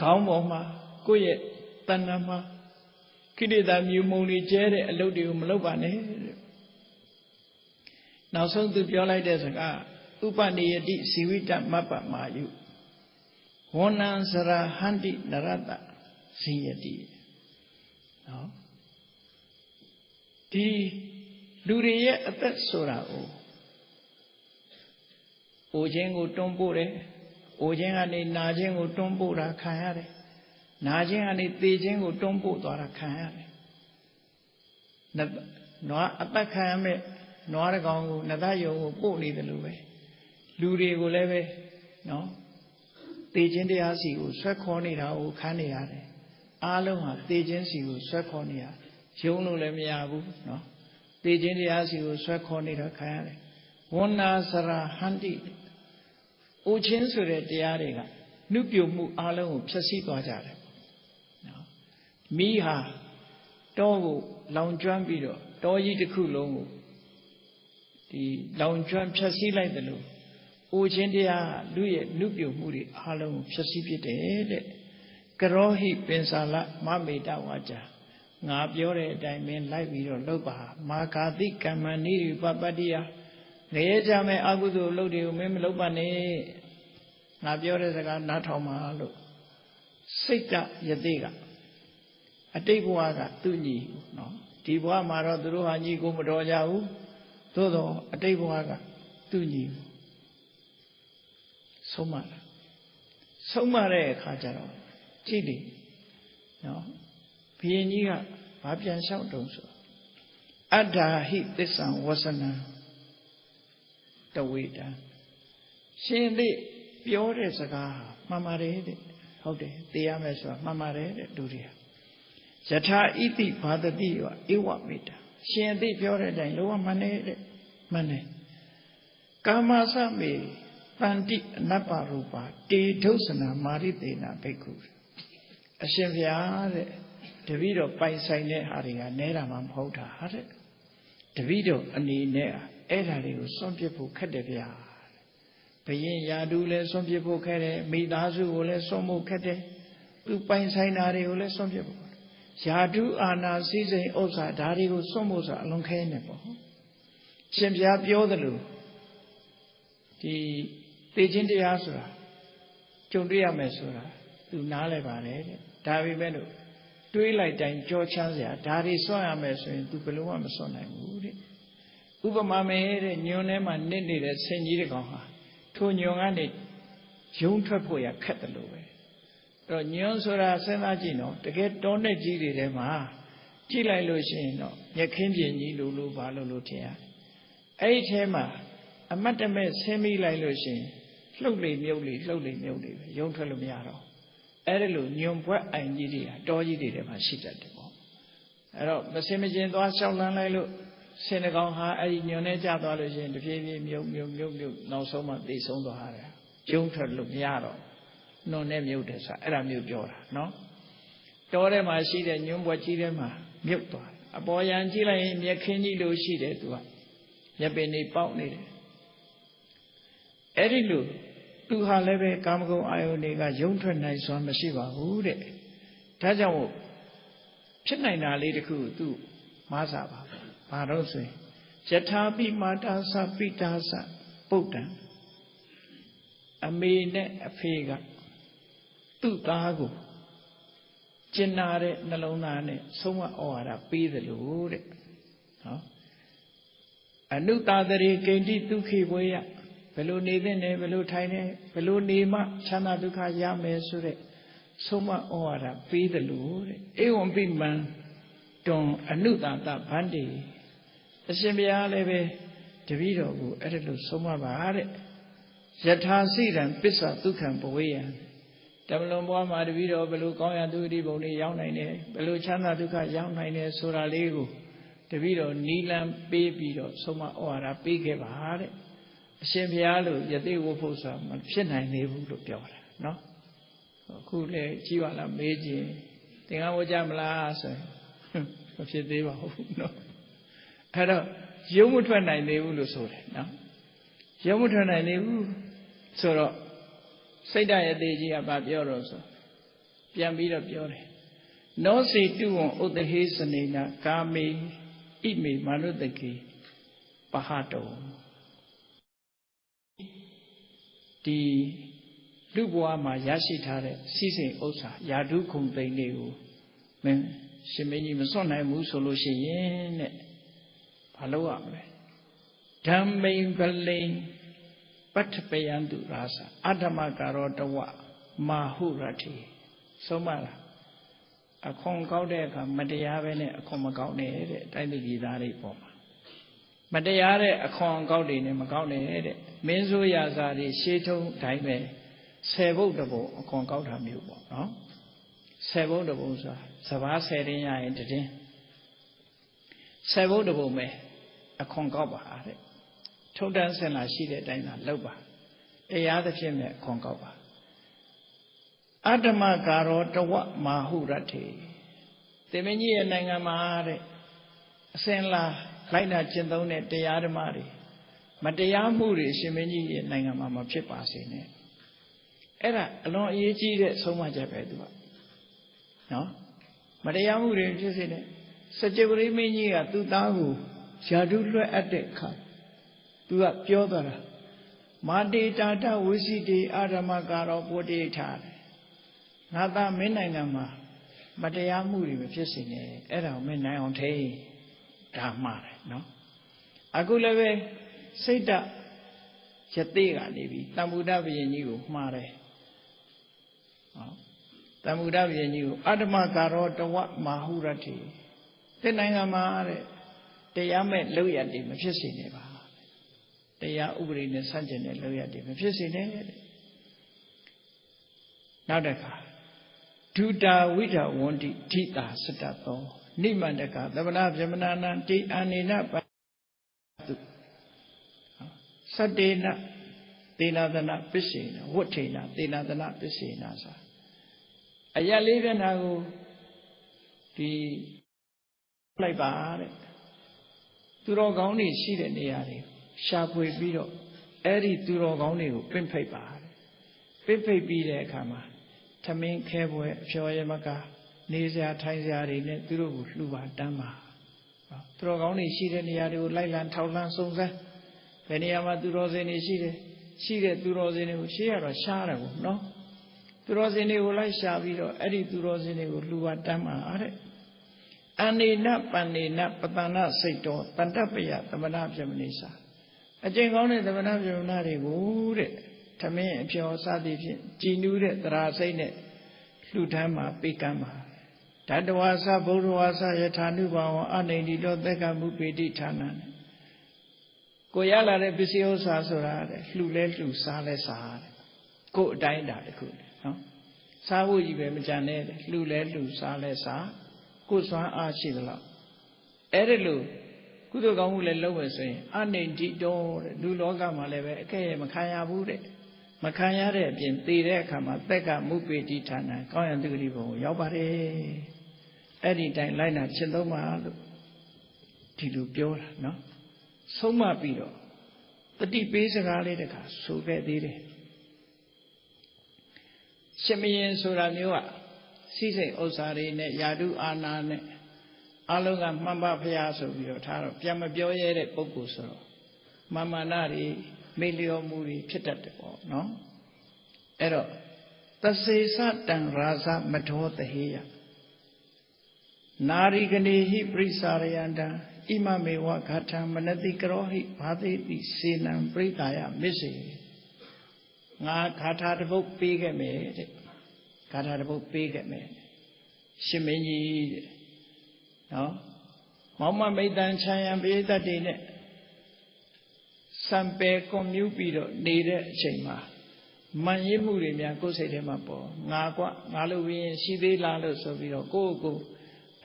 ခေါင်းပေါ်မှာကိုယ့်ရဲ့တဏ္ဍာမှာကိလေသာမျိုးမုံတွေကျဲတဲ့အလုပ်တွေကိုမလုပ်ပါနဲ့နောက်ဆုံးသူပြောလိုက်တဲ့စကားဥပနိယတိဇီဝိတမပ္ပမာယုဝဏ္ဏံစရဟန္တိနရတဇိယတိနော်ဒီလူတွေရဲ့အသက်ဆိုတာကိုအိုခြင်းကိုတွန်းပို့တယ်အိုခြင်းကနေနာခြင်းကိုတွန်းပို့တာခံရတယ်နာခြင်းကနေသေခြင်းကိုတွန်းပို့သွားတာခံရတယ်နွားအသက်ခံရမဲ့နွားတကောင်ကိုနတ်ယုံကိုပို့နေတယ်လို့ပဲလူတွေကိုလည်းပဲနော်သေခြင်းတရားစီကိုဆွဲခေါ်နေတာကိုခံနေရတယ်အားလုံးဟာသေခြင်းစီကိုဆွဲခေါ်နေရ ယုံလို့လည်းမရဘူးနော်သိခြင်းတရားစီကိုဆွဲခေါ်နေတာခံရတယ်ဝဏ္ဏစရာဟန္တိအိုချင်းဆိုတဲ့တရားတွေကနှုတ်ပြမှုအလုံးကိုဖျက်ဆီးသွားကြတယ်နော်မိဟာတောကိုလောင်ကျွမ်းပြီးတော့တောကြီးတစ်ခုလုံးကိုဒီလောင်ကျွမ်းဖျက်ဆီးလိုက်တယ်လို့အိုချင်းတရားလူရဲ့နှုတ်ပြမှုတွေအလုံးကိုဖျက်ဆီးဖြစ်တယ်တဲ့ကရောဟိပင်စာလမမေတ္တဝါကြငါပြောတဲ့အတိုင်းမင်းလိုက်ပြီးတော့လုပ်ပါမာဂာတိကမ္မနိရိပပတ္တိယငရဲကြမဲ့အကုသိုလ်လုပ်တွေကိုမင်းမလုပ်ပါနဲ့ငါပြောတဲ့စကားနားထောင်ပါလို့စိတ်တယတိကအတိတ်ဘဝကသူ့ညီနော်ဒီဘဝမှာတော့သူတို့ဟာညီကိုမတော်ကြဘူးသို့တော့အတိတ်ဘဝကသူ့ညီဆုံးမတာဆုံးမတဲ့အခါကျတော့ကြည့်လေနော်ဘုရင်ကြီးကဘာပြန်လျှောက်တုံးဆိုအတ္ထာဟိသစ္ဆံဝဆနံတဝေတံရှင်သိပြောတဲ့စကားမှန်ပါတယ်တဲ့ဟုတ်တယ်သိရမယ်ဆိုတာမှန်ပါတယ်တဲ့လူတွေယထာဣတိဘာတတိယဧဝမေတ္တာရှင်သိပြောတဲ့အတိုင်းလောကမှန်တယ်တဲ့မှန်တယ်ကာမသမေတန္တိအနပ္ပရူပတေဒုစနာမာရိတေနဘိက္ခုအရှင်ဘုရားတဲ့တပည့်တော်ပိုင်ဆိုင်တဲ့ဟာတွေကနဲတာမှမဟုတ်တာတဲ့တပည့်တော်အနေနဲ့အဲ့ဓာတွေကိုစွန့်ပစ်ဖို့ခက်တယ်ဗျာဘယင်ယာတုလည်းစွန့်ပစ်ဖို့ခက်တယ်မိသားစုကိုလည်းစွန့်ဖို့ခက်တယ်သူပိုင်ဆိုင်တာတွေကိုလည်းစွန့်ပစ်ဖို့ယာတုအာနာစည်းစိမ်ဥစ္စာဒါတွေကိုစွန့်ဖို့ဆိုအလွန်ခဲနေပေါ့ရှင်ဘုရားပြောသလိုဒီသိခြင်းတရားဆိုတာကြုံတွေ့ရမယ်ဆိုတာသူနားလဲပါတယ်တဲ့ဒါပေမဲ့လို့တွေးလိုက်တိုင်းကြောချမ်းစရာဒါတွေစွန့်ရမယ်ဆိုရင်သူဘယ်လိုမှမစွန့်နိုင်ဘူးတဲ့ဥပမာမဲ့တဲ့ညွန်ထဲမှာနစ်နေတဲ့ဆင်ကြီးတစ်ကောင်ဟာထိုညွန်ကနေယုံထွက်ဖို့ရခက်တယ်လို့ပဲအဲ့တော့ညွန်ဆိုတာစဉ်းစားကြည့်နော်တကယ်တောနဲ့ကြီးတွေထဲမှာကြည့်လိုက်လို့ရှိရင်တော့မြက်ခင်းပြင်ကြီးလို့ဘာလို့ထင်ရအဲ့ဒီထဲမှာအမတ်တမဲ့ဆင်းမိလိုက်လို့ရှိရင်လှုပ်လေမြုပ်လေလှုပ်လေမြုပ်လေပဲယုံထွက်လို့မရတော့အဲ့ဒါလို့ညွန်ဘွက်အိုင်ကြီးတွေဟာတောကြီးတွေထဲမှာရှိတတ်တယ်ပေါ့အဲ့တော့မစင်မကျင်သွားရှောက်လန်းလိုက်လို့ဆင်တကောင်ဟာအဲ့ဒီညွန်နဲ့ကျသွားလို့ရှိရင်တဖြည်းဖြည်းမြုပ်နောက်ဆုံးမှသိဆုံးသွားတယ်ယုံထွက်လို့မရတော့နှုတ်နဲ့မြုပ်တယ်ဆိုအဲ့ဒါမျိုးပြောတာနော်တောထဲမှာရှိတဲ့ညွန်ဘွက်ကြီးထဲမှာမြုပ်သွားအပေါ်ယံကြည့်လိုက်ရင်မြက်ခင်းကြီးလို့ရှိတယ်သူကမြက်ပင်တွေပေါက်နေတယ်အဲ့ဒီလိုသူဟာလည်းပဲကာမဂုဏ်အာယုန်တွေကယုံထွက်နိုင်စွာမရှိပါဘူးတဲ့ဒါကြောင့်ဖြစ်နိုင်တာလေးတခုသူမားစားပါဘာလို့ဆိုရင်ယထာပိမာတာသပိတာသပုဒ္ဒံအမေနဲ့အဖေကသူ့သားကိုကျင်နာတဲ့နှလုံးသားနဲ့ဆုံးမဩဝါဒပေးတယ်လို့တဲ့နော်အနုတာတရေကိန္တိဒုက္ခိဘွေယဘယ်လိုနေသင့်တယ်ဘယ်လိုထိုင်တယ်ဘယ်လိုနေမှချမ်းသာဒုက္ခရမယ်ဆိုတဲ့ဆုံးမဩဝါဒပေးတယ်လို့တဲ့ဧဝံပိမံတွန်အနုတာတဗန္တိအရှင်ဘုရားလည်းပဲတပည့်တော်ကိုအဲ့ဒါလို့ဆုံးမပါတဲ့ယထာစိရံပစ္ဆဒုက္ခံဘဝေယံတမလွန်ဘဝမှာတပည့်တော်ဘယ်လိုကောင်းရာသူတိဘုံလေးရောက်နိုင်တယ်ဘယ်လိုချမ်းသာဒုက္ခရောက်နိုင်တယ်ဆိုတာလေးကိုတပည့်တော်နီလံပေးပြီးတော့ဆုံးမဩဝါဒပေးခဲ့ပါတဲ့အရှင်ဘုရားလို့ယသိဝဖို့ဆိုတာမဖြစ်နိုင်သေးဘူးလို့ပြောတာနော်အခုလေကြီးပါလားမေးကြည့်သင်္ကန်းဝကြမလားဆိုရင်မဖြစ်သေးပါဘူးနော်အဲ့တော့ရုံမထွက်နိုင်သေးဘူးလို့ဆိုတယ်နော်ရုံမထွက်နိုင်သေးဘူးဆိုတော့စိတ်ဓာတ်ရသေးကြီးကဘာပြောတော့ဆိုပြန်ပြီးတော့ပြောတယ်နောစေတုဝံဥတ္တဟေစနေနာကာမေဣမေမာနုတကေပဟတောဒီလူဘဝမှာရရှိထားတဲ့စီးစိမ်ဥစ္စာယာဓုခုံသိမ်းတွေကိုမင်းရှင်မင်းကြီးမစွန့်နိုင်ဘူးဆိုလို့ရှိရင်တဲ့ဘာလုပ်ရမလဲဓမ္မိန်ပလိန်ပတ္ထပယံတုရာသအတ္တမကာရောတဝမာဟုရတိဆုံးမလားအခွန်ကောက်တဲ့အခါမတရားပဲနဲ့အခွန်မကောက်နဲ့တဲ့တိုင်းပြည်သားတွေပေါ်မှာမတရားတဲ့အခွန်ကောက်တွေနဲ့မကောက်နဲ့တဲ့မင်းဆိုးရာဇာတွေရှေးထုံးတိုင်းပဲ10ဘုတ်တဘုံအခွန်ကောက်တာမျိုးပေါ့နော်10ဘုတ်တဘုံဆိုတာစဘာ10တင်းရရင်တင်း 10 ဘုတ်တဘုံပဲအခွန်ကောက်ပါတဲ့ထုံတန်းစင်လာရှိတဲ့အတိုင်းသာလုပ်ပါတရားသဖြင့်နဲ့အခွန်ကောက်ပါအတ္တမကာရောတဝမာဟုရထေတေမင်းကြီးရဲ့နိုင်ငံမှာတဲ့အစင်လာလိုက်နာကျင့်သုံးတဲ့တရားဓမ္မတွေမတရားမှုတွေရှင်မင်းကြီးရဲ့နိုင်ငံမှာမဖြစ်ပါစေနဲ့အဲ့ဒါအလွန်အရေးကြီးတဲ့ဆုံးမချက်ပဲသူကနော်မတရားမှုတွေဖြစ်စေနဲ့စကြဝဠာမင်းကြီးကသူ့သားကိုယာတုလွှဲအပ်တဲ့အခါသူကပြောသွားတာမာတေတာတဝိစီတေအာရမကာရောပုတိထားတယ်ငါသားမင်းနိုင်ငံမှာမတရားမှုတွေမဖြစ်စေနဲ့အဲ့ဒါကိုမင်းနိုင်အောင်ထိန်းဒါမှတယ်နော်အခုလည်းပဲစိတ်တယသိကနေပြီးတမ္ဗုဒ္ဓဘုရင်ကြီးကိုမှားတယ်ဟောတမ္ဗုဒ္ဓဘုရင်ကြီးကိုအတ္တမကာရောတဝမာဟုရတိတဲ့နိုင်ငံမှာတဲ့တရားမဲ့လောက်ရတည်မဖြစ်စေနဲ့ပါတရားဥပဒေနဲ့ဆန့်ကျင်တဲ့လောက်ရတည်မဖြစ်စေနဲ့တဲ့နောက်တစ်ခါဒုတာဝိဒဝန္တိဓိတာစတ္တောနိမန္တကသမဏဗြဟ္မဏနာတိအာနိနပတုသတ္တေနသေနာသနာပစ္စေနဝဋ္ဌေနသေနာသနာပစ္စေနဆိုအရာလေးမျက်နှာကိုဒီလိုက်ပါတဲ့သူတော်ကောင်းတွေရှိတဲ့နေရာတွေရှာဖွေပြီးတော့အဲ့ဒီသူတော်ကောင်းတွေကိုပင့်ဖိတ်ပါတဲ့ပင့်ဖိတ်ပြီးတဲ့အခါမှာသမင်းခဲပွဲအဖျော်ရမကနေစရာထိုင်စရာတွေနဲ့သူတို့ကိုလှူပါတမ်းပါသူတော်ကောင်းတွေရှိတဲ့နေရာတွေကိုလိုက်လံထောက်လန်းစုံစမ်းဘယ်နေရာမှာသူတော်စင်တွေရှိတဲ့သူတော်စင်တွေကိုရှေ့ရတော့ရှားတယ်ပေါ့နော်သူတော်စင်တွေကိုလိုက်ရှာပြီးတော့အဲ့ဒီသူတော်စင်တွေကိုလှူပါတမ်းပါတဲ့အန္နေနပန္နေနပတန္နစိတ်တော်တန်တပယသမဏပြမနိစာအကျင့်ကောင်းတဲ့သမဏပြမနာတွေကိုတဲ့သမင်းအဖျော်စသည်ဖြင့်ကြည်နူးတဲ့သရာစိတ်နဲ့လှူဒန်းမှာပေးကမ်းပါဓတ္တဝါစဗုဒ္ဓဝါစယထာနုဘာဝအနိန္တိတောသက္ကမုပေတိဌာနနဲ့ကိုရလာတဲ့ပစ္စည်းဥစ္စာဆိုတာတဲ့လှူလဲလှူစားလဲစားတဲ့ကို့အတိုင်းတာတခုနော်စားဖို့ကြီးပဲမကြံနဲ့လှူလဲလှူစားလဲစားကိုယ်စွမ်းအားရှိသလောက်အဲ့ဒီလိုကုသိုလ်ကောင်းမှုလည်းလုပ်မယ်ဆိုရင်အနိန္တိတောတဲ့လူလောကမှာလည်းပဲအကဲ့ရဲ့မခံရဘူးတဲ့မခံရတဲ့အပြင်သေတဲ့အခါမှာသက်ကမုပေတိဌာနကောင်းရန်သူဂတိဘုံကိုရောက်ပါတယ်အဲ့ဒီတိုင်းလိုက်နာရှင်းသုံးပါလို့ဒီလိုပြောတာနော်ဆုံးမပြီးတော့တတိပေးစကားလေးတခါဆိုခဲ့သေးတယ်ရှင်မင်းဆိုတာမျိုးကစိစိတ်ဥစ္စာတွေနဲ့ယာတုအာနာနဲ့အလုံးကမှန်ပါဖျားဆိုပြီးတော့ထားတော့ပြန်မပြောရတဲ့ပုဂ္ဂိုလ်ဆိုတော့မာနတွေမေလျော်မှုတွေဖြစ်တတ်တယ်ပေါ့နော်အဲ့တော့သစေစတံရာဇမထောတဟေယနာရိကနေဟိပရိစာရယန္တံဣမမေဝဂါထံမနတိကရောဟိဘာတိတိစေနံပရိတာယမစ္စေငါဂါထာတစ်ပုဒ်ပေးခဲ့မယ်တဲ့ဂါထာတစ်ပုဒ်ပေးခဲ့မယ်ရှင်မင်းကြီးတဲ့နော်မောင်မမိတ်တန်ချမ်းရံပိဋကတ်တွေနဲ့စံပယ်ကွန်မြူပြီးတော့နေတဲ့အချိန်မှာမန်ရစ်မှုတွေများကိုယ်စိတ်ထဲမှာပေါ်ငါလို့ပြီးရင်ရှိသေးလားလို့ဆိုပြီးတော့ကိုယ့်ကိုယ်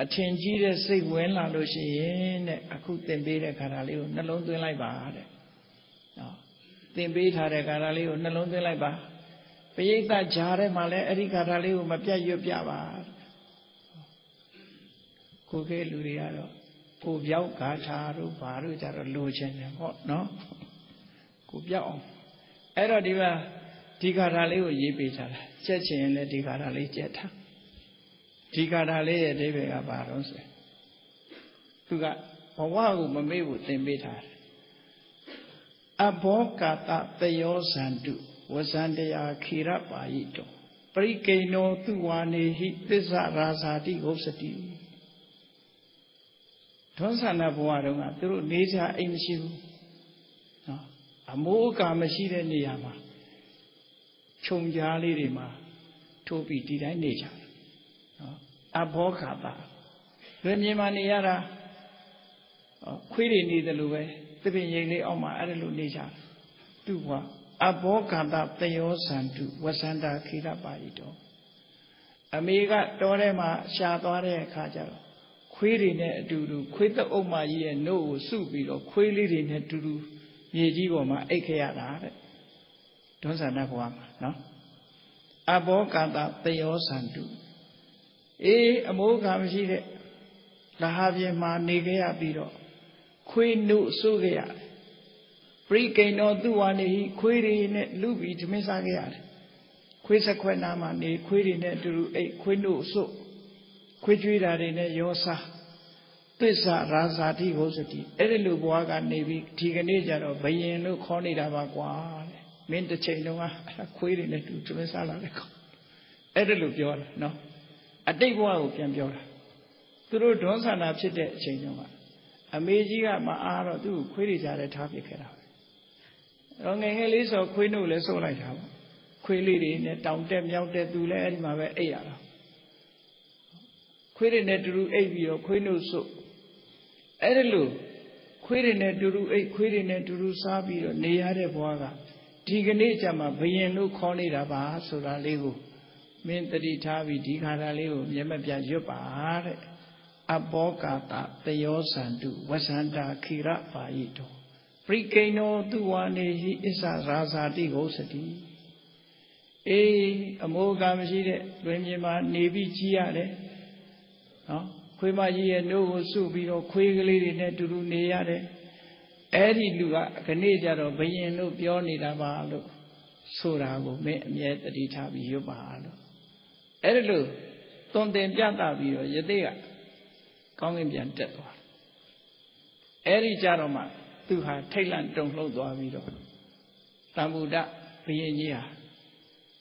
အထင်ကြီးတဲ့စိတ်ဝင်လာလို့ရှိရင်တဲ့အခုသင်ပေးတဲ့ခါတာလေးကိုနှလုံးသွင်းလိုက်ပါတဲ့နော်သင်ပေးထားတဲ့ခါတာလေးကိုနှလုံးသွင်းလိုက်ပါပရိသတ်ကြားထဲမှာလည်းအဲ့ဒီခါတာလေးကိုမပြတ်ရွတ်ပြပါကိုကဲလူတွေကတော့ကိုပြောက်ဂါထာတို့ဘာတို့ကြတော့လိုချင်တယ်ပေါ့နော်ကိုပြောက်အောင်အဲ့တော့ဒီမှာဒီဂါထာလေးကိုရေးပေးထားတာကြက်ချင်ရင်လည်းဒီဂါထာလေးကြက်ထားဒီဂါထာလေးရဲ့အဓိပ္ပာယ်ကဘာတော့ဆိုသူကဘဝကိုမမေ့ဘူးသင်ပေးထားတယ်အဘောကာတတယောဇန္တုဝဇန္တယာခိရပါယိတောပရိကိဏောသူဝါနေဟိသစ္စာရာဇာတိဥစ္စတိထွန်းဆန္ဒဘဝတုန်းကသူတို့နေကြအိမ်မရှိဘူးနော်အမိုးအကာမရှိတဲ့နေရာမှာခြုံကြားလေးတွေမှာထိုးပြီးဒီတိုင်းနေကြတယ်နော်အဘောခါတာလွင်မြေမှာနေရတာခွေးတွေနေတယ်လို့ပဲသပင်ရိပ်လေးအောက်မှာအဲ့ဒါလိုနေကြတယ်သူကအဘောခါတာတယောဇန္တုဝဇန္တာခိရပါယိတောအမေကတောထဲမှာရှာသွားတဲ့အခါကျတော့ခွ Query do quit the Oma ye no subi or query net to do ye givoma ekeada. Don't say that one, no? Abokata, they all sandu. A mogamshi, the Havia man negea bido. Queen no sugea. Pre no do one he query net lubi to Miss Agiad. Quisaqua ne query net to a quino so. Quidrida in a yosa. Pisa razati hosati. Edilu boaga navy, Tiganeja or Bayenu cornida bagua. Meant the chain of a query net to Miss Alarico. Edilu Biora, no. A day wall can Biora. Through Donsan upset chain of a Mejiga Maara do queries at a topic. Long English or Quino less so like how. Quilly in a town them out there to let my air. Query net to do a or Quino so. Edilu, query net to do a query net to do Sabi or Neade Boaga. Tiganejama, Bayenu Cornida, so that Lego. Mentally Tavi, Digara Leo, Yamabia Jopa, Abokata, the Yosandu, Wasanda, Kira, Paito. Precano, do one is a Razati Hosati. A Mogamshi, Benjamin, Navy Giade. Quimaji no subi or quickly net to do neade. Eddie Luga, Caneja or Bayeno, Bioni Lavalo, Sorago, me yet the Ditabi Yobalo. Edilu, don't then Janta Bio, Yadea, Kongin Jantetwa. Eddie Jaroma, to her Thailand don't load the Avido. Tambuda, Pienia,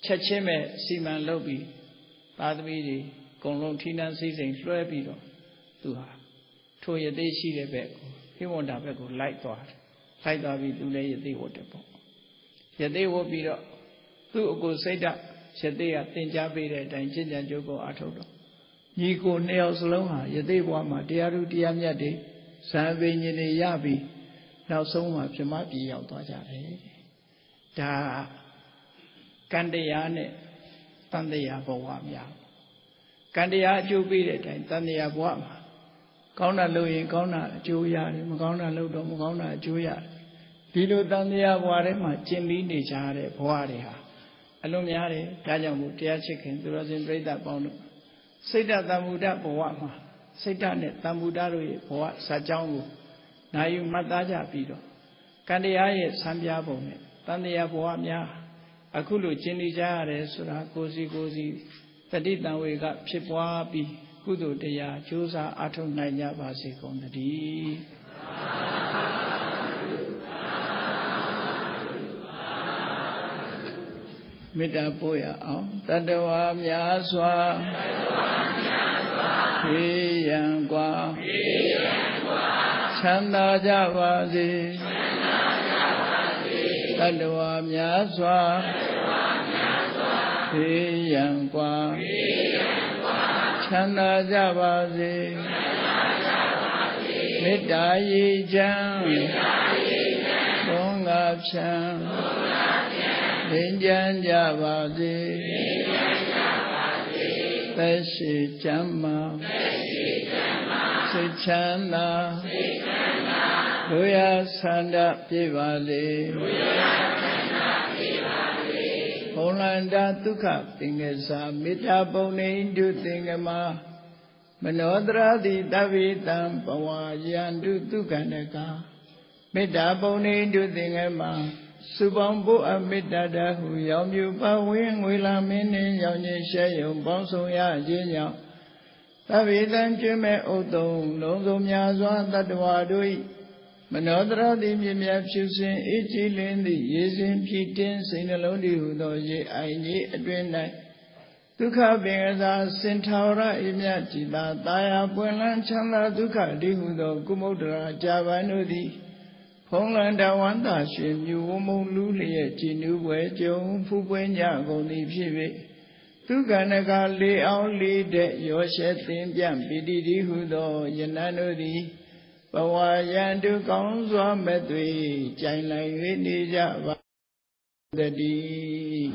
Chacheme, Siman Lobby, Padmidi. Tina season, Floebido, to her. Toya de she the beck, he won't have a good light thought. Light of it to lay the water. Yet they will be up. Two go say that, said they are Tinjabi and Jinja Jogo Atodo. Nico nails loha, yet they want my dearu diamyade, Savin Yabi, now so much you might be out of Da Candayane, Tandaya Boamia. Candia Jubi and Tania Boama. Gona Louis, Gona, Julia, Gona Ludo, Gona, Julia. Dilo Tania Warema, Jimmy Nijare, Poaria. Alumiare, Tajamu, Tia Chicken, the Rosin Breda Bono. Sita Tamuda Boama. Sita Net Tamudaru, Poa, Sajangu. Nayu Mataja Pido. Candia, Sambia Bone. Tania Boamia. Akulu Jimmy Jare, Sura, Gozi. Tadita we got Chipwabi, Kudu Dea, Josa, Atom Naya Basic on the D. Mita Boya, Tadawa Miaswa, Yangua, Chanda Javazi, Tadawa Miaswa. Yangua, Chanda Javazi, Midayi Jang, Bonga Chang, Linjan Javazi, Beshi Jama, Sichana, Luya Sanda Pivali. Holanda Tuka, Pingesa, Mitabone, do Thingama, Manodra di Davidam, Pawa, Yandu Tukaneka, Mitabone, do Thingama, Subambu Amidada, who yam you, Pawing, Willamini, Yoni Shayum, Bonsoya, Jinya, Davidan Jime Odo, Logo Miazwa, Tadwadui. Manodra di Mimia Chusin, Ichilin, the Yizin, Pitin, Sinalondi, who knows ye, I need a dream night. Duka Bengaza, Centaura, Imiatila, Daya, Buelan, Chala, Duka, Dihudo, Gumodra, Javanudi, Ponglanda, Wanda, Shim, you woman, Luli, Chinu, Wejo, Fubuenya, Goni, Pivi. Duka Naga, Li, our lead, your shedding, Jam, Bidi, Hudo, Yananudi. Pawayandu Kanswa Medwi, China Vinija Vadi.